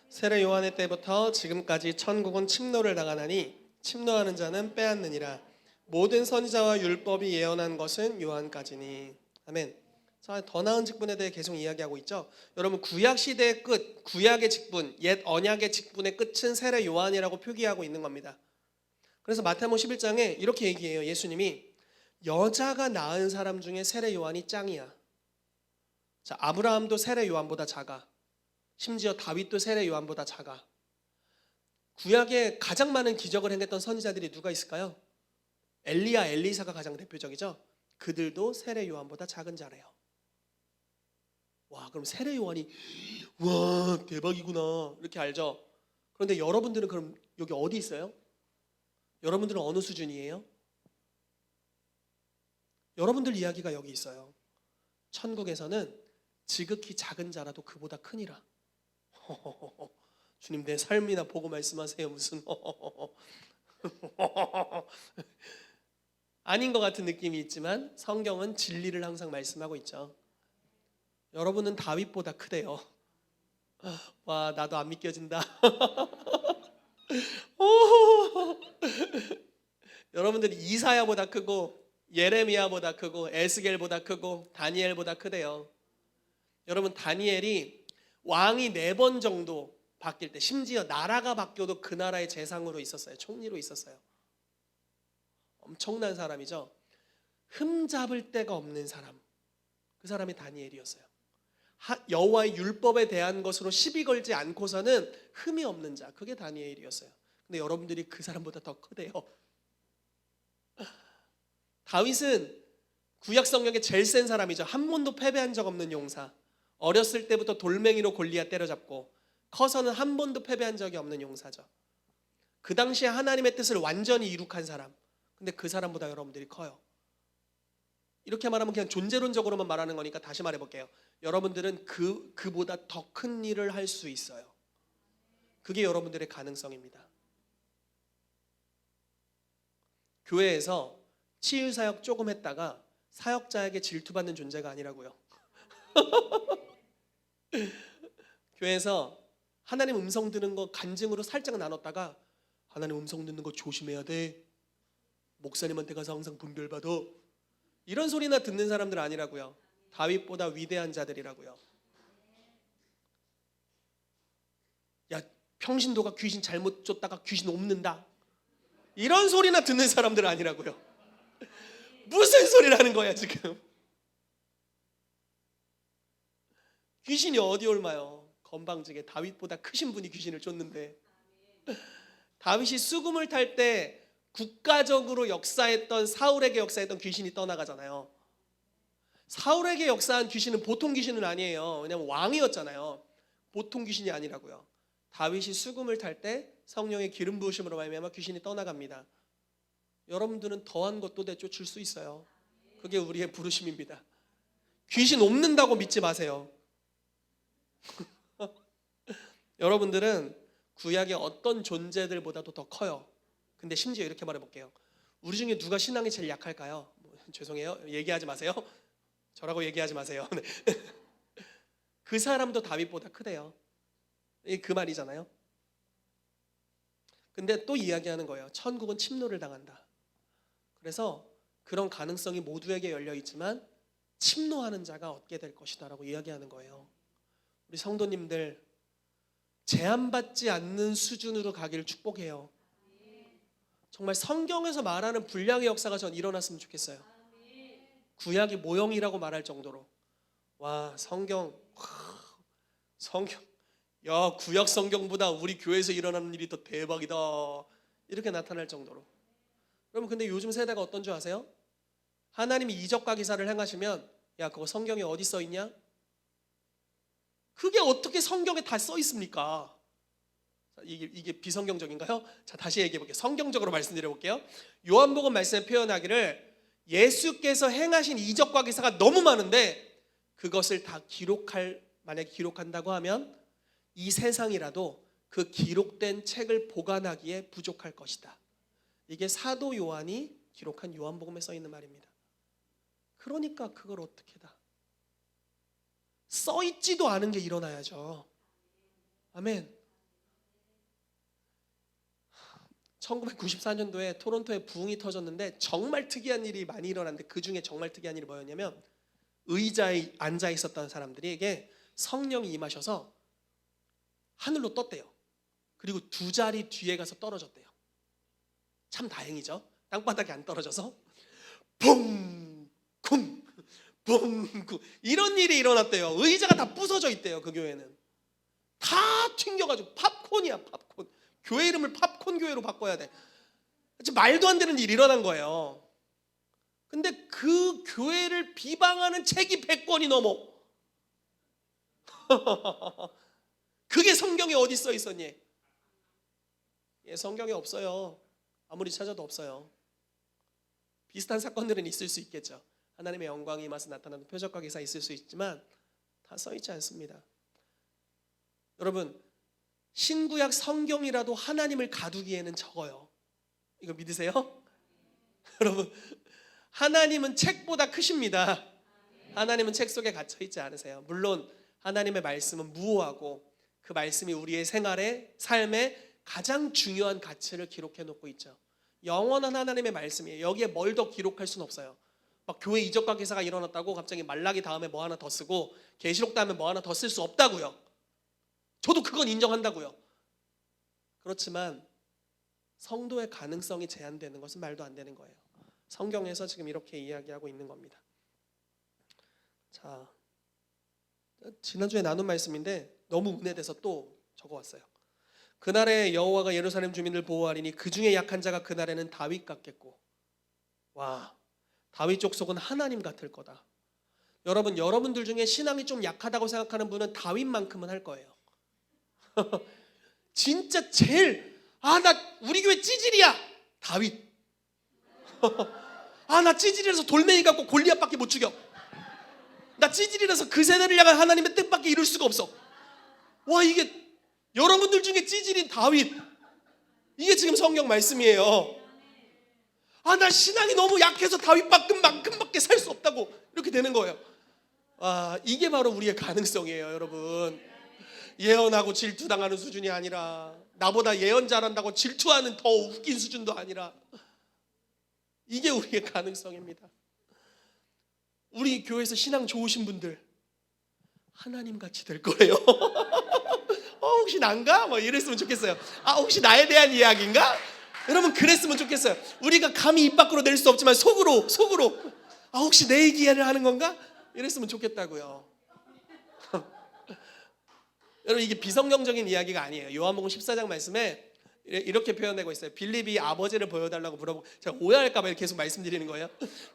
세례 요한의 때부터 지금까지 천국은 침노를 당하나니 침노하는 자는 빼앗느니라. 모든 선지자와 율법이 예언한 것은 요한까지니. 아멘. 자, 더 나은 직분에 대해 계속 이야기하고 있죠. 여러분, 구약 시대의 끝, 구약의 직분, 옛 언약의 직분의 끝은 세례 요한이라고 표기하고 있는 겁니다. 그래서 마태복음 11장에 이렇게 얘기해요. 예수님이 여자가 낳은 사람 중에 세례 요한이 짱이야. 자, 아브라함도 세례 요한보다 작아. 심지어 다윗도 세례 요한보다 작아. 구약에 가장 많은 기적을 행했던 선지자들이 누가 있을까요? 엘리야, 엘리사가 가장 대표적이죠. 그들도 세례 요한보다 작은 자래요. 와, 그럼 세례 요한이 와 대박이구나 이렇게 알죠. 그런데 여러분들은 그럼 여기 어디 있어요? 여러분들은 어느 수준이에요? 여러분들 이야기가 여기 있어요. 천국에서는 지극히 작은 자라도 그보다 크니라. 주님, 내 삶이나 보고 말씀하세요. 무슨 아닌 것 같은 느낌이 있지만 성경은 진리를 항상 말씀하고 있죠. 여러분은 다윗보다 크대요. 와, 나도 안 믿겨진다. 여러분들이 이사야보다 크고 예레미야보다 크고 에스겔보다 크고 다니엘보다 크대요. 여러분, 다니엘이 왕이 4번 정도 바뀔 때, 심지어 나라가 바뀌어도 그 나라의 재상으로 있었어요. 총리로 있었어요. 엄청난 사람이죠. 흠잡을 데가 없는 사람, 그 사람이 다니엘이었어요. 여호와의 율법에 대한 것으로 시비 걸지 않고서는 흠이 없는 자, 그게 다니엘이었어요. 근데 여러분들이 그 사람보다 더 크대요. 다윗은 구약 성경에 제일 센 사람이죠. 한 번도 패배한 적 없는 용사. 어렸을 때부터 돌멩이로 골리앗 때려잡고 커서는 한 번도 패배한 적이 없는 용사죠. 그 당시에 하나님의 뜻을 완전히 이룩한 사람. 근데 그 사람보다 여러분들이 커요. 이렇게 말하면 그냥 존재론적으로만 말하는 거니까 다시 말해볼게요. 여러분들은 그보다 더 큰 일을 할 수 있어요. 그게 여러분들의 가능성입니다. 교회에서 치유사역 조금 했다가 사역자에게 질투받는 존재가 아니라고요. 교회에서 하나님 음성 듣는 거 간증으로 살짝 나눴다가 하나님 음성 듣는 거 조심해야 돼. 목사님한테 가서 항상 분별받아. 이런 소리나 듣는 사람들 아니라고요. 다윗보다 위대한 자들이라고요. 야, 평신도가 귀신 잘못 쫓다가 귀신 옮는다. 이런 소리나 듣는 사람들 아니라고요. 무슨 소리를 하는 거야 지금. 귀신이 어디 옮아요. 건방지게 다윗보다 크신 분이 귀신을 쫓는데. 다윗이 수금을 탈 때 국가적으로 역사했던, 사울에게 역사했던 귀신이 떠나가잖아요. 사울에게 역사한 귀신은 보통 귀신은 아니에요. 왜냐하면 왕이었잖아요. 보통 귀신이 아니라고요. 다윗이 수금을 탈 때 성령의 기름 부으심으로 말미암아 귀신이 떠나갑니다. 여러분들은 더한 것도 내쫓을 수 있어요. 그게 우리의 부르심입니다. 귀신 옮는다고 믿지 마세요. 여러분들은 구약의 어떤 존재들보다도 더 커요. 근데 심지어 이렇게 말해볼게요. 우리 중에 누가 신앙이 제일 약할까요? 죄송해요. 얘기하지 마세요. 저라고 얘기하지 마세요. 네. 그 사람도 다윗보다 크대요. 그 말이잖아요. 근데 또 이야기하는 거예요. 천국은 침노를 당한다. 그래서 그런 가능성이 모두에게 열려 있지만 침노하는 자가 얻게 될 것이다 라고 이야기하는 거예요. 우리 성도님들, 제한받지 않는 수준으로 가기를 축복해요. 정말 성경에서 말하는 분량의 역사가 전 일어났으면 좋겠어요. 구약이 모형이라고 말할 정도로. 와, 성경, 야, 구약 성경보다 우리 교회에서 일어나는 일이 더 대박이다, 이렇게 나타날 정도로. 여러분, 근데 요즘 세대가 어떤 줄 아세요? 하나님이 이적과 기사를 행하시면, 야, 그거 성경에 어디 써 있냐? 그게 어떻게 성경에 다 써 있습니까? 이게 비성경적인가요? 자, 다시 얘기해 볼게요. 성경적으로 말씀드려 볼게요. 요한복음 말씀에 표현하기를 예수께서 행하신 이적과 기사가 너무 많은데 그것을 다 만약에 기록한다고 하면 이 세상이라도 그 기록된 책을 보관하기에 부족할 것이다. 이게 사도 요한이 기록한 요한복음에 써 있는 말입니다. 그러니까 그걸 어떻게 다 써 있지도 않은 게 일어나야죠. 아멘. 1994년도에 토론토에 부흥이 터졌는데 정말 특이한 일이 많이 일어났는데, 그 중에 정말 특이한 일이 뭐였냐면 의자에 앉아 있었던 사람들에게 성령이 임하셔서 하늘로 떴대요. 그리고 두 자리 뒤에 가서 떨어졌대요. 참 다행이죠. 땅바닥에 안 떨어져서 붕 쿵 붕 쿵 이런 일이 일어났대요. 의자가 다 부서져 있대요. 그 교회는 다 튕겨가지고 팝콘이야, 팝콘. 교회 이름을 팝콘 교회로 바꿔야 돼. 말도 안 되는 일이 일어난 거예요. 근데 그 교회를 비방하는 책이 100권이 넘어. 그게 성경에 어디 써 있었니? 예, 성경에 없어요. 아무리 찾아도 없어요. 비슷한 사건들은 있을 수 있겠죠. 하나님의 영광이 임하서 나타나는 표적과 기사 있을 수 있지만 다 써 있지 않습니다. 여러분, 신구약 성경이라도 하나님을 가두기에는 적어요. 이거 믿으세요? 여러분, 하나님은 책보다 크십니다. 하나님은 책 속에 갇혀 있지 않으세요. 물론 하나님의 말씀은 무오하고 그 말씀이 우리의 생활에, 삶에 가장 중요한 가치를 기록해 놓고 있죠. 영원한 하나님의 말씀이에요. 여기에 뭘 더 기록할 수는 없어요. 막 교회 이적과 기사가 일어났다고 갑자기 말라기 다음에 뭐 하나 더 쓰고 계시록 다음에 뭐 하나 더 쓸 수 없다고요. 저도 그건 인정한다고요. 그렇지만 성도의 가능성이 제한되는 것은 말도 안 되는 거예요. 성경에서 지금 이렇게 이야기하고 있는 겁니다. 자, 지난주에 나눈 말씀인데 너무 은혜돼서 또 적어왔어요. 그날에 여호와가 예루살렘 주민을 보호하리니 그 중에 약한 자가 그날에는 다윗 같겠고, 와, 다윗 족속은 하나님 같을 거다. 여러분, 여러분들 중에 신앙이 좀 약하다고 생각하는 분은 다윗만큼은 할 거예요. 진짜 제일 나 우리 교회 찌질이야, 다윗. 나 찌질이라서 돌멩이 갖고 골리앗밖에 못 죽여. 나 찌질이라서 그 세대를 향한 하나님의 뜻밖에 이룰 수가 없어. 와, 이게 여러분들 중에 찌질인 다윗, 이게 지금 성경 말씀이에요. 나 신앙이 너무 약해서 다윗만큼밖에 살 수 없다고 이렇게 되는 거예요. 이게 바로 우리의 가능성이에요, 여러분. 예언하고 질투당하는 수준이 아니라, 나보다 예언 잘한다고 질투하는 더 웃긴 수준도 아니라, 이게 우리의 가능성입니다. 우리 교회에서 신앙 좋으신 분들 하나님같이 될 거예요. 혹시 난가? 뭐 이랬으면 좋겠어요. 혹시 나에 대한 이야기인가? 여러분, 그랬으면 좋겠어요. 우리가 감히 입 밖으로 낼 수 없지만 속으로 혹시 내 얘기를 하는 건가? 이랬으면 좋겠다고요. 여러분, 이게 비성경적인 이야기가 아니에요. 요한복음 14장 말씀에 이렇게 표현되고 있어요. 빌립이 아버지를 보여달라고 물어보고, 제가 오해할까 봐 계속 말씀드리는 거예요.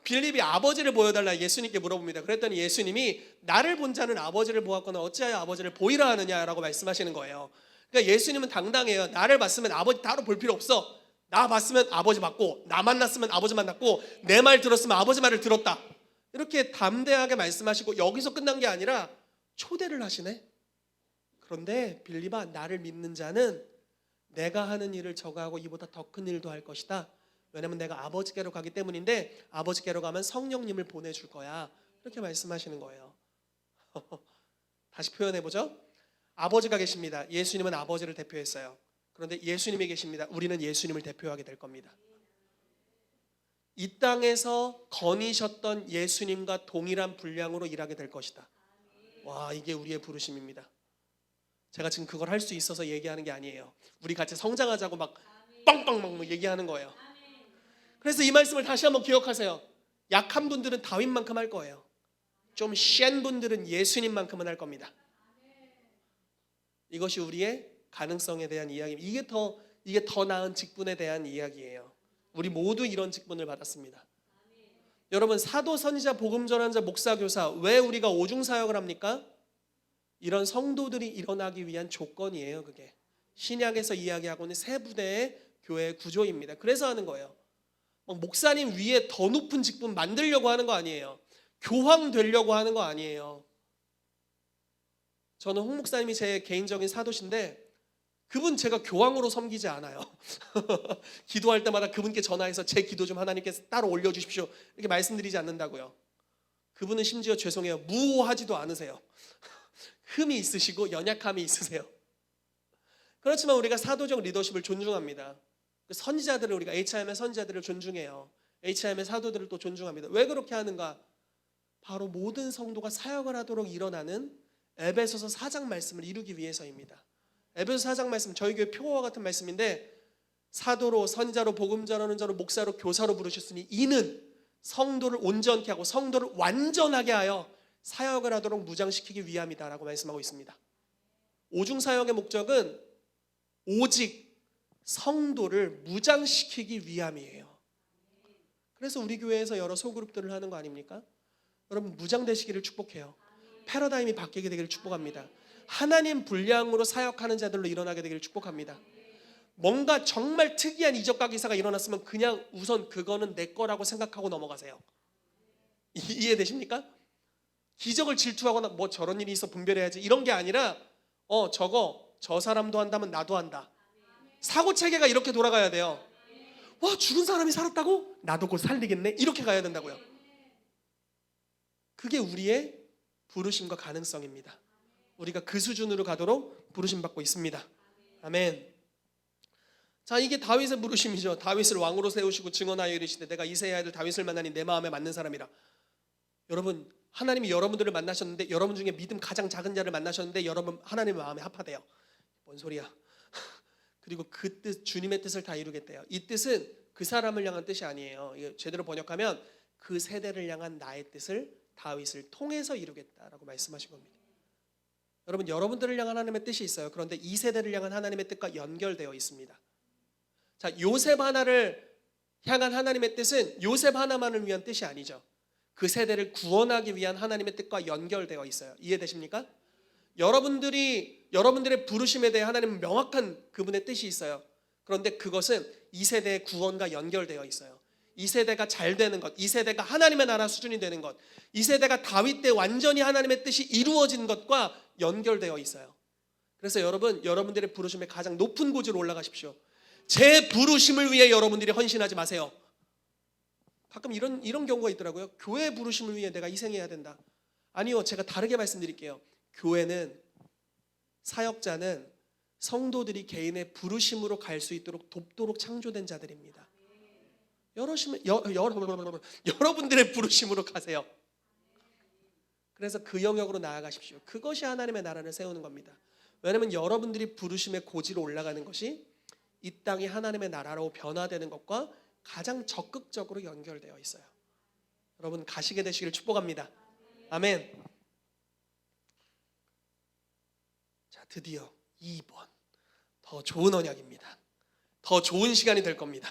빌립이 아버지를 보여달라 예수님께 물어봅니다. 그랬더니 예수님이 나를 본 자는 아버지를 보았거나 어찌하여 아버지를 보이라 하느냐라고 말씀하시는 거예요. 그러니까 예수님은 당당해요. 나를 봤으면 아버지 따로 볼 필요 없어. 나 봤으면 아버지 봤고, 나 만났으면 아버지 만났고, 내 말 들었으면 아버지 말을 들었다. 이렇게 담대하게 말씀하시고, 여기서 끝난 게 아니라 초대를 하시네. 그런데 빌립아, 나를 믿는 자는 내가 하는 일을 저가 하고 이보다 더 큰 일도 할 것이다. 왜냐면 내가 아버지께로 가기 때문인데, 아버지께로 가면 성령님을 보내줄 거야. 이렇게 말씀하시는 거예요. 다시 표현해보죠. 아버지가 계십니다. 예수님은 아버지를 대표했어요. 그런데 예수님이 계십니다. 우리는 예수님을 대표하게 될 겁니다. 이 땅에서 거니셨던 예수님과 동일한 분량으로 일하게 될 것이다. 와, 이게 우리의 부르심입니다. 제가 지금 그걸 할 수 있어서 얘기하는 게 아니에요. 우리 같이 성장하자고 막 빵빵 막 얘기하는 거예요. 그래서 이 말씀을 다시 한번 기억하세요. 약한 분들은 다윗만큼 할 거예요. 좀 센 분들은 예수님만큼은 할 겁니다. 이것이 우리의 가능성에 대한 이야기입니다. 이게 더 나은 직분에 대한 이야기예요. 우리 모두 이런 직분을 받았습니다. 여러분, 사도, 선지자, 복음 전환자, 목사, 교사, 왜 우리가 오중 사역을 합니까? 이런 성도들이 일어나기 위한 조건이에요. 그게 신약에서 이야기하고 있는 세 부대의 교회 구조입니다. 그래서 하는 거예요. 목사님 위에 더 높은 직분 만들려고 하는 거 아니에요. 교황 되려고 하는 거 아니에요. 저는 홍 목사님이 제 개인적인 사도신데 그분 제가 교황으로 섬기지 않아요. 기도할 때마다 그분께 전화해서 제 기도 좀 하나님께서 따로 올려주십시오 이렇게 말씀드리지 않는다고요. 그분은 심지어 죄송해요, 무호하지도 않으세요. 흠이 있으시고 연약함이 있으세요. 그렇지만 우리가 사도적 리더십을 존중합니다. 선지자들을, 우리가 HIM의 선지자들을 존중해요. HIM의 사도들을 또 존중합니다. 왜 그렇게 하는가? 바로 모든 성도가 사역을 하도록 일어나는 에베소서 4장 말씀을 이루기 위해서입니다. 에베소 4장 말씀, 저희 교회 표어와 같은 말씀인데, 사도로, 선지자로, 복음 전하는 자로, 목사로, 교사로 부르셨으니 이는 성도를 온전케 하고 성도를 완전하게 하여 사역을 하도록 무장시키기 위함이다라고 말씀하고 있습니다. 오중사역의 목적은 오직 성도를 무장시키기 위함이에요. 그래서 우리 교회에서 여러 소그룹들을 하는 거 아닙니까? 여러분, 무장되시기를 축복해요. 패러다임이 바뀌게 되기를 축복합니다. 하나님 분량으로 사역하는 자들로 일어나게 되기를 축복합니다. 뭔가 정말 특이한 이적과 기사가 일어났으면 그냥 우선 그거는 내 거라고 생각하고 넘어가세요. 이해되십니까? 기적을 질투하거나 뭐 저런 일이 있어 분별해야지 이런 게 아니라 저 사람도 한다면 나도 한다. 사고체계가 이렇게 돌아가야 돼요. 와, 죽은 사람이 살았다고? 나도 곧 살리겠네? 이렇게 가야 된다고요. 그게 우리의 부르심과 가능성입니다. 우리가 그 수준으로 가도록 부르심받고 있습니다. 아멘. 자, 이게 다윗의 부르심이죠. 다윗을 왕으로 세우시고 증언하여 이르시되 내가 이새의 아들 다윗을 만나니 내 마음에 맞는 사람이라. 여러분, 하나님이 여러분들을 만나셨는데, 여러분 중에 믿음 가장 작은 자를 만나셨는데 여러분 하나님의 마음에 합하대요. 뭔 소리야. 그리고 그 뜻, 주님의 뜻을 다 이루겠대요. 이 뜻은 그 사람을 향한 뜻이 아니에요. 이거 제대로 번역하면 그 세대를 향한 나의 뜻을 다윗을 통해서 이루겠다라고 말씀하신 겁니다. 여러분, 여러분들을 향한 하나님의 뜻이 있어요. 그런데 이 세대를 향한 하나님의 뜻과 연결되어 있습니다. 자, 요셉 하나를 향한 하나님의 뜻은 요셉 하나만을 위한 뜻이 아니죠. 그 세대를 구원하기 위한 하나님의 뜻과 연결되어 있어요. 이해되십니까? 여러분들의 부르심에 대해 하나님은 명확한 그분의 뜻이 있어요. 그런데 그것은 이 세대의 구원과 연결되어 있어요. 이 세대가 잘 되는 것, 이 세대가 하나님의 나라 수준이 되는 것, 이 세대가 다윗 때 완전히 하나님의 뜻이 이루어진 것과 연결되어 있어요. 그래서 여러분들의 부르심의 가장 높은 고지로 올라가십시오. 제 부르심을 위해 여러분들이 헌신하지 마세요. 가끔 이런 경우가 있더라고요. 교회 부르심을 위해 내가 희생해야 된다. 아니요, 제가 다르게 말씀드릴게요. 교회는, 사역자는 성도들이 개인의 부르심으로 갈 수 있도록 돕도록 창조된 자들입니다. 여러분들의 부르심으로 가세요. 그래서 그 영역으로 나아가십시오. 그것이 하나님의 나라를 세우는 겁니다. 왜냐하면 여러분들이 부르심의 고지로 올라가는 것이 이 땅이 하나님의 나라로 변화되는 것과 가장 적극적으로 연결되어 있어요. 여러분, 가시게 되시기를 축복합니다. 아멘. 자, 드디어 2번 더 좋은 언약입니다. 더 좋은 시간이 될 겁니다.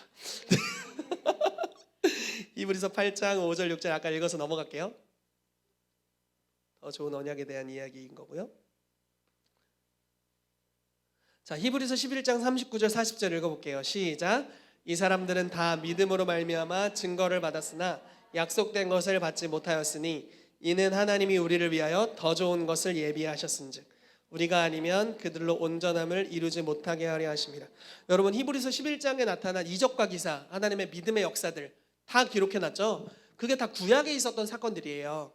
히브리서 8장 5절 6절 아까 읽어서 넘어갈게요. 더 좋은 언약에 대한 이야기인 거고요. 자, 히브리서 11장 39절 40절 읽어볼게요. 시작. 이 사람들은 다 믿음으로 말미암아 증거를 받았으나 약속된 것을 받지 못하였으니 이는 하나님이 우리를 위하여 더 좋은 것을 예비하셨은즉 우리가 아니면 그들로 온전함을 이루지 못하게 하려 하십니다. 여러분, 히브리서 11장에 나타난 이적과 기사, 하나님의 믿음의 역사들 다 기록해놨죠. 그게 다 구약에 있었던 사건들이에요.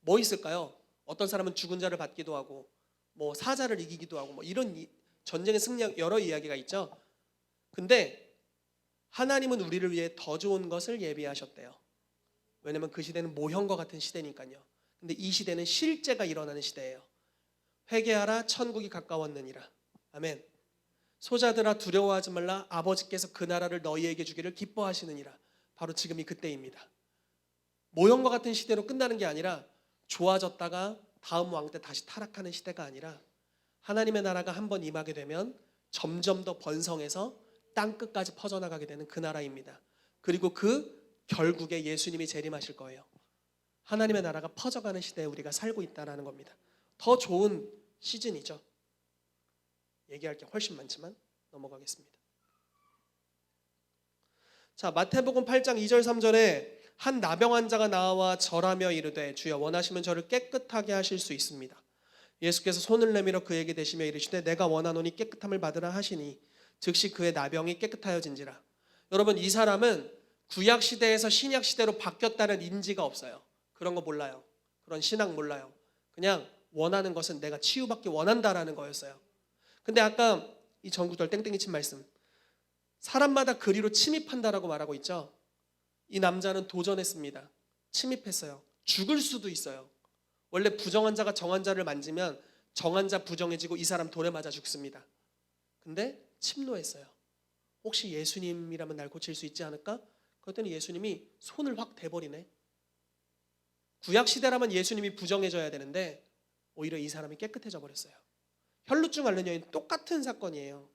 뭐 있을까요? 어떤 사람은 죽은 자를 받기도 하고, 뭐 사자를 이기기도 하고, 뭐 이런 전쟁의 승리학 여러 이야기가 있죠. 근데 하나님은 우리를 위해 더 좋은 것을 예비하셨대요. 왜냐면 그 시대는 모형과 같은 시대니까요. 근데 이 시대는 실제가 일어나는 시대예요. 회개하라 천국이 가까웠느니라. 아멘. 소자들아 두려워하지 말라 아버지께서 그 나라를 너희에게 주기를 기뻐하시느니라. 바로 지금이 그때입니다. 모형과 같은 시대로 끝나는 게 아니라 좋아졌다가 다음 왕 때 다시 타락하는 시대가 아니라 하나님의 나라가 한번 임하게 되면 점점 더 번성해서 땅끝까지 퍼져나가게 되는 그 나라입니다. 그리고 그 결국에 예수님이 재림하실 거예요. 하나님의 나라가 퍼져가는 시대에 우리가 살고 있다는 겁니다. 더 좋은 시즌이죠. 얘기할 게 훨씬 많지만 넘어가겠습니다. 자, 마태복음 8장 2절 3절에 한 나병 환자가 나와 절하며 이르되 주여 원하시면 저를 깨끗하게 하실 수 있습니다. 예수께서 손을 내밀어 그에게 대시며 이르시되 내가 원하노니 깨끗함을 받으라 하시니 즉시 그의 나병이 깨끗하여진지라. 여러분, 이 사람은 구약 시대에서 신약 시대로 바뀌었다는 인지가 없어요. 그런 거 몰라요. 그런 신학 몰라요. 그냥 원하는 것은 내가 치유받기 원한다라는 거였어요. 근데 아까 이 전구절 땡땡이 친 말씀, 사람마다 그리로 침입한다라고 말하고 있죠. 이 남자는 도전했습니다. 침입했어요. 죽을 수도 있어요. 원래 부정환자가 정환자를 만지면 정환자 부정해지고 이 사람 돌에 맞아 죽습니다. 근데 침노했어요. 혹시 예수님이라면 날 고칠 수 있지 않을까? 그랬더니 예수님이 손을 확 대버리네. 구약시대라면 예수님이 부정해져야 되는데 오히려 이 사람이 깨끗해져 버렸어요. 혈루증 앓는 여인 똑같은 사건이에요.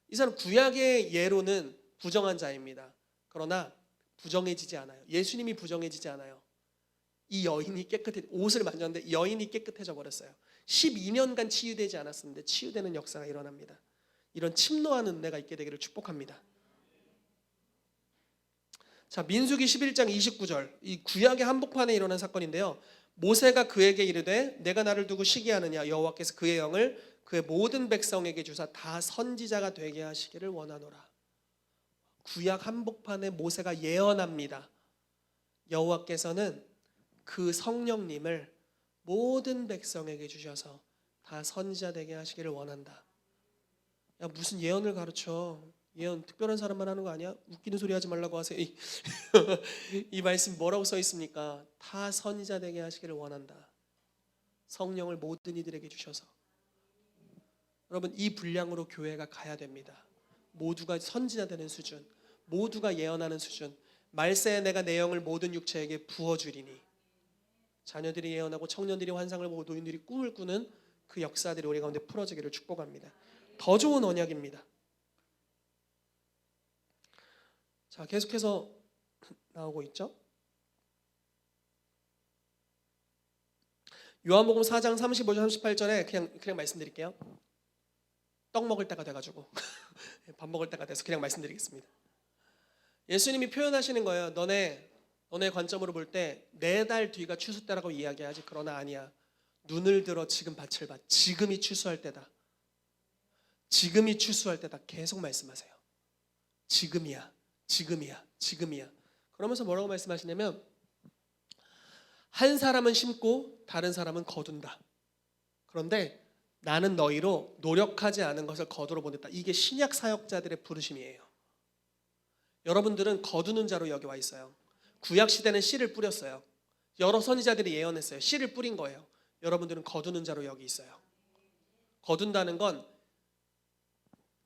이 사람 구약의 예로는 부정한 자입니다. 그러나 부정해지지 않아요. 예수님이 부정해지지 않아요. 이 여인이 옷을 만졌는데 여인이 깨끗해져 버렸어요. 12년간 치유되지 않았었는데 치유되는 역사가 일어납니다. 이런 침노하는 은혜가 있게 되기를 축복합니다. 자, 민수기 11장 29절, 이 구약의 한복판에 일어난 사건인데요. 모세가 그에게 이르되 내가 나를 두고 시기하느냐 여호와께서 그의 영을 그의 모든 백성에게 주사 다 선지자가 되게 하시기를 원하노라. 구약 한복판에 모세가 예언합니다. 여호와께서는 그 성령님을 모든 백성에게 주셔서 다 선지자 되게 하시기를 원한다. 야, 무슨 예언을 가르쳐? 예언 특별한 사람만 하는 거 아니야? 웃기는 소리 하지 말라고 하세요. 이 말씀 뭐라고 써 있습니까? 다 선지자 되게 하시기를 원한다. 성령을 모든 이들에게 주셔서. 여러분, 이 분량으로 교회가 가야 됩니다. 모두가 선지자 되는 수준, 모두가 예언하는 수준. 말세에 내가 내 영을 모든 육체에게 부어주리니. 자녀들이 예언하고 청년들이 환상을 보고 노인들이 꿈을 꾸는 그 역사들이 우리 가운데 풀어지기를 축복합니다. 더 좋은 언약입니다. 자, 계속해서 나오고 있죠. 요한복음 4장 35절 38절에 그냥 말씀드릴게요. 떡 먹을 때가 돼가지고 밥 먹을 때가 돼서 그냥 말씀드리겠습니다. 예수님이 표현하시는 거예요. 너네 관점으로 볼 때 4달 뒤가 추수 때라고 이야기하지. 그러나 아니야. 눈을 들어 지금 밭을 봐. 지금이 추수할 때다. 지금이 추수할 때다. 계속 말씀하세요. 지금이야. 그러면서 뭐라고 말씀하시냐면 한 사람은 심고 다른 사람은 거둔다. 그런데 나는 너희로 노력하지 않은 것을 거두러 보냈다. 이게 신약 사역자들의 부르심이에요. 여러분들은 거두는 자로 여기 와 있어요. 구약 시대는 씨를 뿌렸어요. 여러 선지자들이 예언했어요. 씨를 뿌린 거예요. 여러분들은 거두는 자로 여기 있어요. 거둔다는 건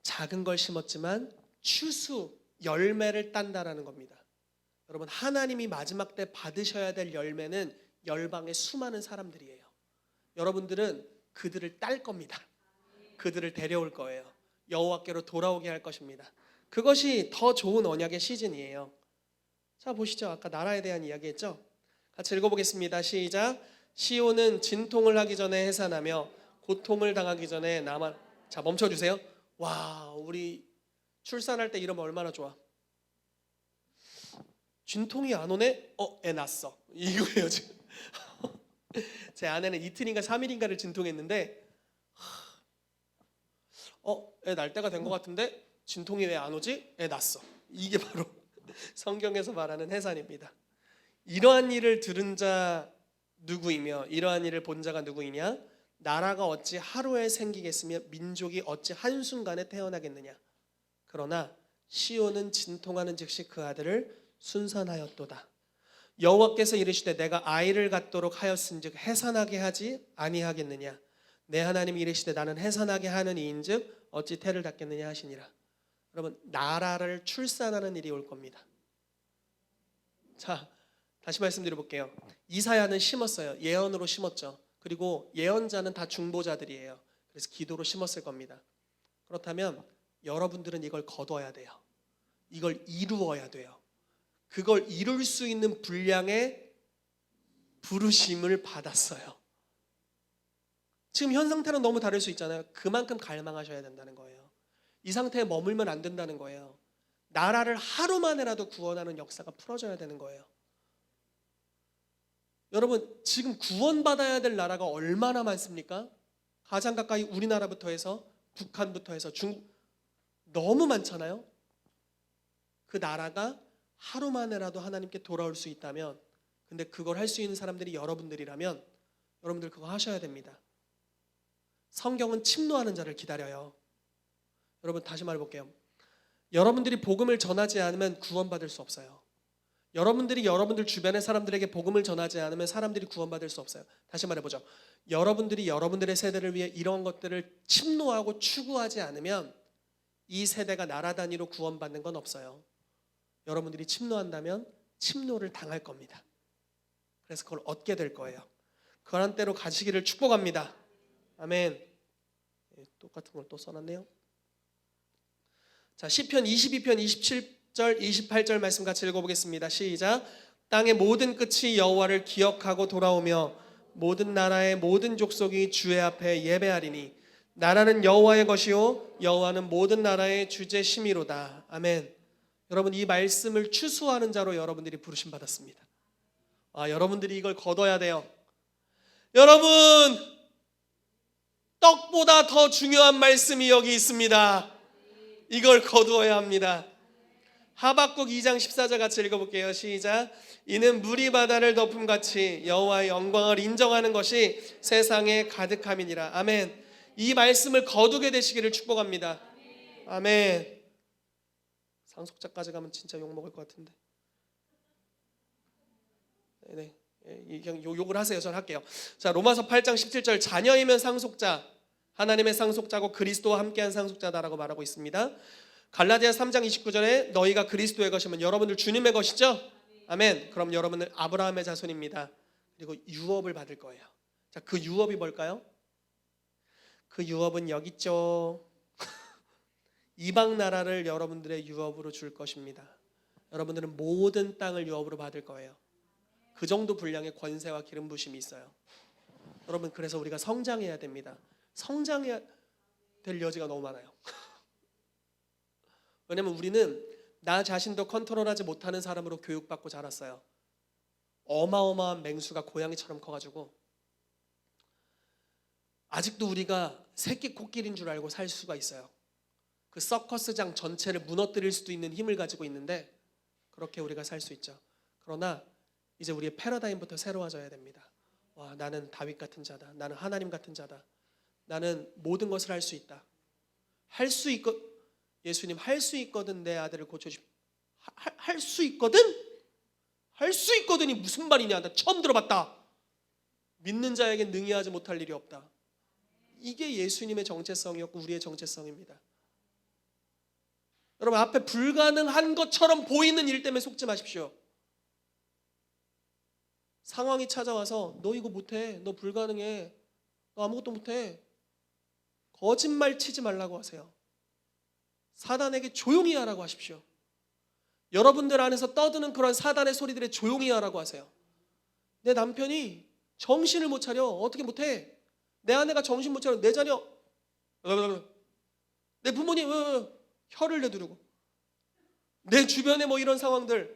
작은 걸 심었지만 추수, 열매를 딴다라는 겁니다. 여러분, 하나님이 마지막 때 받으셔야 될 열매는 열방의 수많은 사람들이에요. 여러분들은 그들을 딸 겁니다. 그들을 데려올 거예요. 여호와께로 돌아오게 할 것입니다. 그것이 더 좋은 언약의 시즌이에요. 자, 보시죠. 아까 나라에 대한 이야기했죠. 같이 읽어보겠습니다. 시작. 시온은 진통을 하기 전에 해산하며 고통을 당하기 전에 나만. 자, 멈춰주세요. 와, 우리 출산할 때 이러면 얼마나 좋아. 진통이 안 오네? 애 낳았어. 이거예요 지금. 제 아내는 이틀인가 3일인가를 진통했는데 애 날 때가 된 것 같은데 진통이 왜 안 오지? 애 낳았어. 이게 바로 성경에서 말하는 해산입니다. 이러한 일을 들은 자 누구이며 이러한 일을 본 자가 누구이냐? 나라가 어찌 하루에 생기겠으며 민족이 어찌 한순간에 태어나겠느냐. 그러나 시온은 진통하는 즉시 그 아들을 순산하였도다. 여호와께서 이르시되 내가 아이를 갖도록 하였은즉 해산하게 하지 아니하겠느냐. 내 하나님이 이르시되 나는 해산하게 하는 이인즉 어찌 태를 닫겠느냐 하시니라. 여러분, 나라를 출산하는 일이 올 겁니다. 자, 다시 말씀드려 볼게요. 이사야는 심었어요. 예언으로 심었죠. 그리고 예언자는 다 중보자들이에요. 그래서 기도로 심었을 겁니다. 그렇다면 여러분들은 이걸 거둬야 돼요. 이걸 이루어야 돼요. 그걸 이룰 수 있는 분량의 부르심을 받았어요. 지금 현 상태는 너무 다를 수 있잖아요. 그만큼 갈망하셔야 된다는 거예요. 이 상태에 머물면 안 된다는 거예요. 나라를 하루 만에라도 구원하는 역사가 풀어져야 되는 거예요. 여러분, 지금 구원받아야 될 나라가 얼마나 많습니까? 가장 가까이 우리나라부터 해서 북한부터 해서 중국, 너무 많잖아요. 그 나라가 하루 만에라도 하나님께 돌아올 수 있다면, 근데 그걸 할 수 있는 사람들이 여러분들이라면 여러분들 그거 하셔야 됩니다. 성경은 침노하는 자를 기다려요. 여러분, 다시 말해볼게요. 여러분들이 복음을 전하지 않으면 구원받을 수 없어요. 여러분들이 여러분들 주변의 사람들에게 복음을 전하지 않으면 사람들이 구원받을 수 없어요. 다시 말해보죠. 여러분들이 여러분들의 세대를 위해 이런 것들을 침노하고 추구하지 않으면 이 세대가 나라 단위로 구원받는 건 없어요. 여러분들이 침노한다면 침노를 당할 겁니다. 그래서 그걸 얻게 될 거예요. 그런 때로 가시기를 축복합니다. 아멘. 똑같은 걸 또 써놨네요. 자, 시편 22편 27절 28절 말씀 같이 읽어보겠습니다. 시작. 땅의 모든 끝이 여호와를 기억하고 돌아오며 모든 나라의 모든 족속이 주의 앞에 예배하리니 나라는 여호와의 것이요 여호와는 모든 나라의 주제심이로다. 아멘. 여러분, 이 말씀을 추수하는 자로 여러분들이 부르심 받았습니다. 여러분들이 이걸 거둬야 돼요. 여러분, 떡보다 더 중요한 말씀이 여기 있습니다. 이걸 거두어야 합니다. 하박국 2장 14절 같이 읽어볼게요. 시작. 이는 물이 바다를 덮음같이 여호와의 영광을 인정하는 것이 세상에 가득함이니라. 아멘. 이 말씀을 거두게 되시기를 축복합니다. 아멘. 상속자까지 가면 진짜 욕먹을 것 같은데. 네, 그냥 욕을 하세요. 전 할게요. 자, 로마서 8장 17절 자녀이면 상속자, 하나님의 상속자고 그리스도와 함께한 상속자다라고 말하고 있습니다. 갈라디아 3장 29절에 너희가 그리스도의 것이면 여러분들 주님의 것이죠? 아멘. 그럼 여러분들 아브라함의 자손입니다. 그리고 유업을 받을 거예요. 자, 그 유업이 뭘까요? 그 유업은 여기 있죠. 이방 나라를 여러분들의 유업으로 줄 것입니다. 여러분들은 모든 땅을 유업으로 받을 거예요. 그 정도 분량의 권세와 기름 부심이 있어요. 여러분, 그래서 우리가 성장해야 됩니다. 성장해야 될 여지가 너무 많아요. 왜냐면 우리는 나 자신도 컨트롤하지 못하는 사람으로 교육받고 자랐어요. 어마어마한 맹수가 고양이처럼 커가지고 아직도 우리가 새끼 코끼리인 줄 알고 살 수가 있어요. 그 서커스장 전체를 무너뜨릴 수도 있는 힘을 가지고 있는데 그렇게 우리가 살 수 있죠. 그러나 이제 우리의 패러다임부터 새로워져야 됩니다. 와, 나는 다윗 같은 자다. 나는 하나님 같은 자다. 나는 모든 것을 할 수 있다. 할 수 있거 예수님 할 수 있거든 내 아들을 고쳐주십. 할 수 있거든? 할 수 있거든이 무슨 말이냐? 나 처음 들어봤다. 믿는 자에게 능히 하지 못할 일이 없다. 이게 예수님의 정체성이었고 우리의 정체성입니다. 여러분, 앞에 불가능한 것처럼 보이는 일 때문에 속지 마십시오. 상황이 찾아와서 너 이거 못해, 너 불가능해, 너 아무것도 못해, 거짓말 치지 말라고 하세요. 사단에게 조용히 하라고 하십시오. 여러분들 안에서 떠드는 그런 사단의 소리들에 조용히 하라고 하세요. 내 남편이 정신을 못 차려. 어떻게 못해? 내 아내가 정신 못 차려. 내 자녀, 내 부모님 혀를 내두르고, 내 주변에 뭐 이런 상황들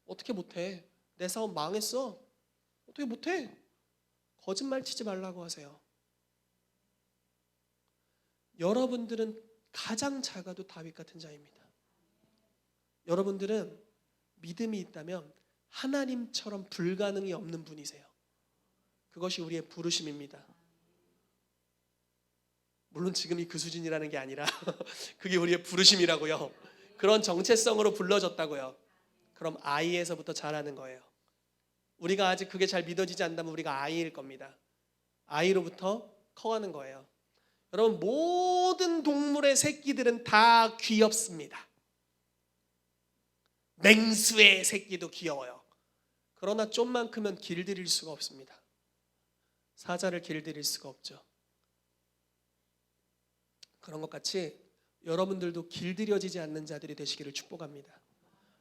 어떻게 못해? 내 사업 망했어. 어떻게 못해? 거짓말 치지 말라고 하세요. 여러분들은 가장 작아도 다윗 같은 자입니다. 여러분들은 믿음이 있다면 하나님처럼 불가능이 없는 분이세요. 그것이 우리의 부르심입니다. 물론 지금이 그 수준이라는 게 아니라 그게 우리의 부르심이라고요. 그런 정체성으로 불러졌다고요. 그럼 아이에서부터 자라는 거예요. 우리가 아직 그게 잘 믿어지지 않다면 우리가 아이일 겁니다. 아이로부터 커가는 거예요. 여러분, 모든 동물의 새끼들은 다 귀엽습니다. 맹수의 새끼도 귀여워요. 그러나 좀만 크면 길들일 수가 없습니다. 사자를 길들일 수가 없죠. 그런 것 같이 여러분들도 길들여지지 않는 자들이 되시기를 축복합니다.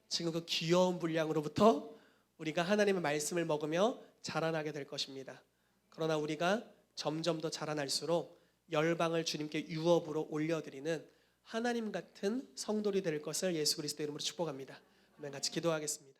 지금 그 귀여운 분량으로부터 우리가 하나님의 말씀을 먹으며 자라나게 될 것입니다. 그러나 우리가 점점 더 자라날수록 열방을 주님께 유업으로 올려드리는 하나님 같은 성도들이 될 것을 예수 그리스도의 이름으로 축복합니다. 아멘. 같이 기도하겠습니다.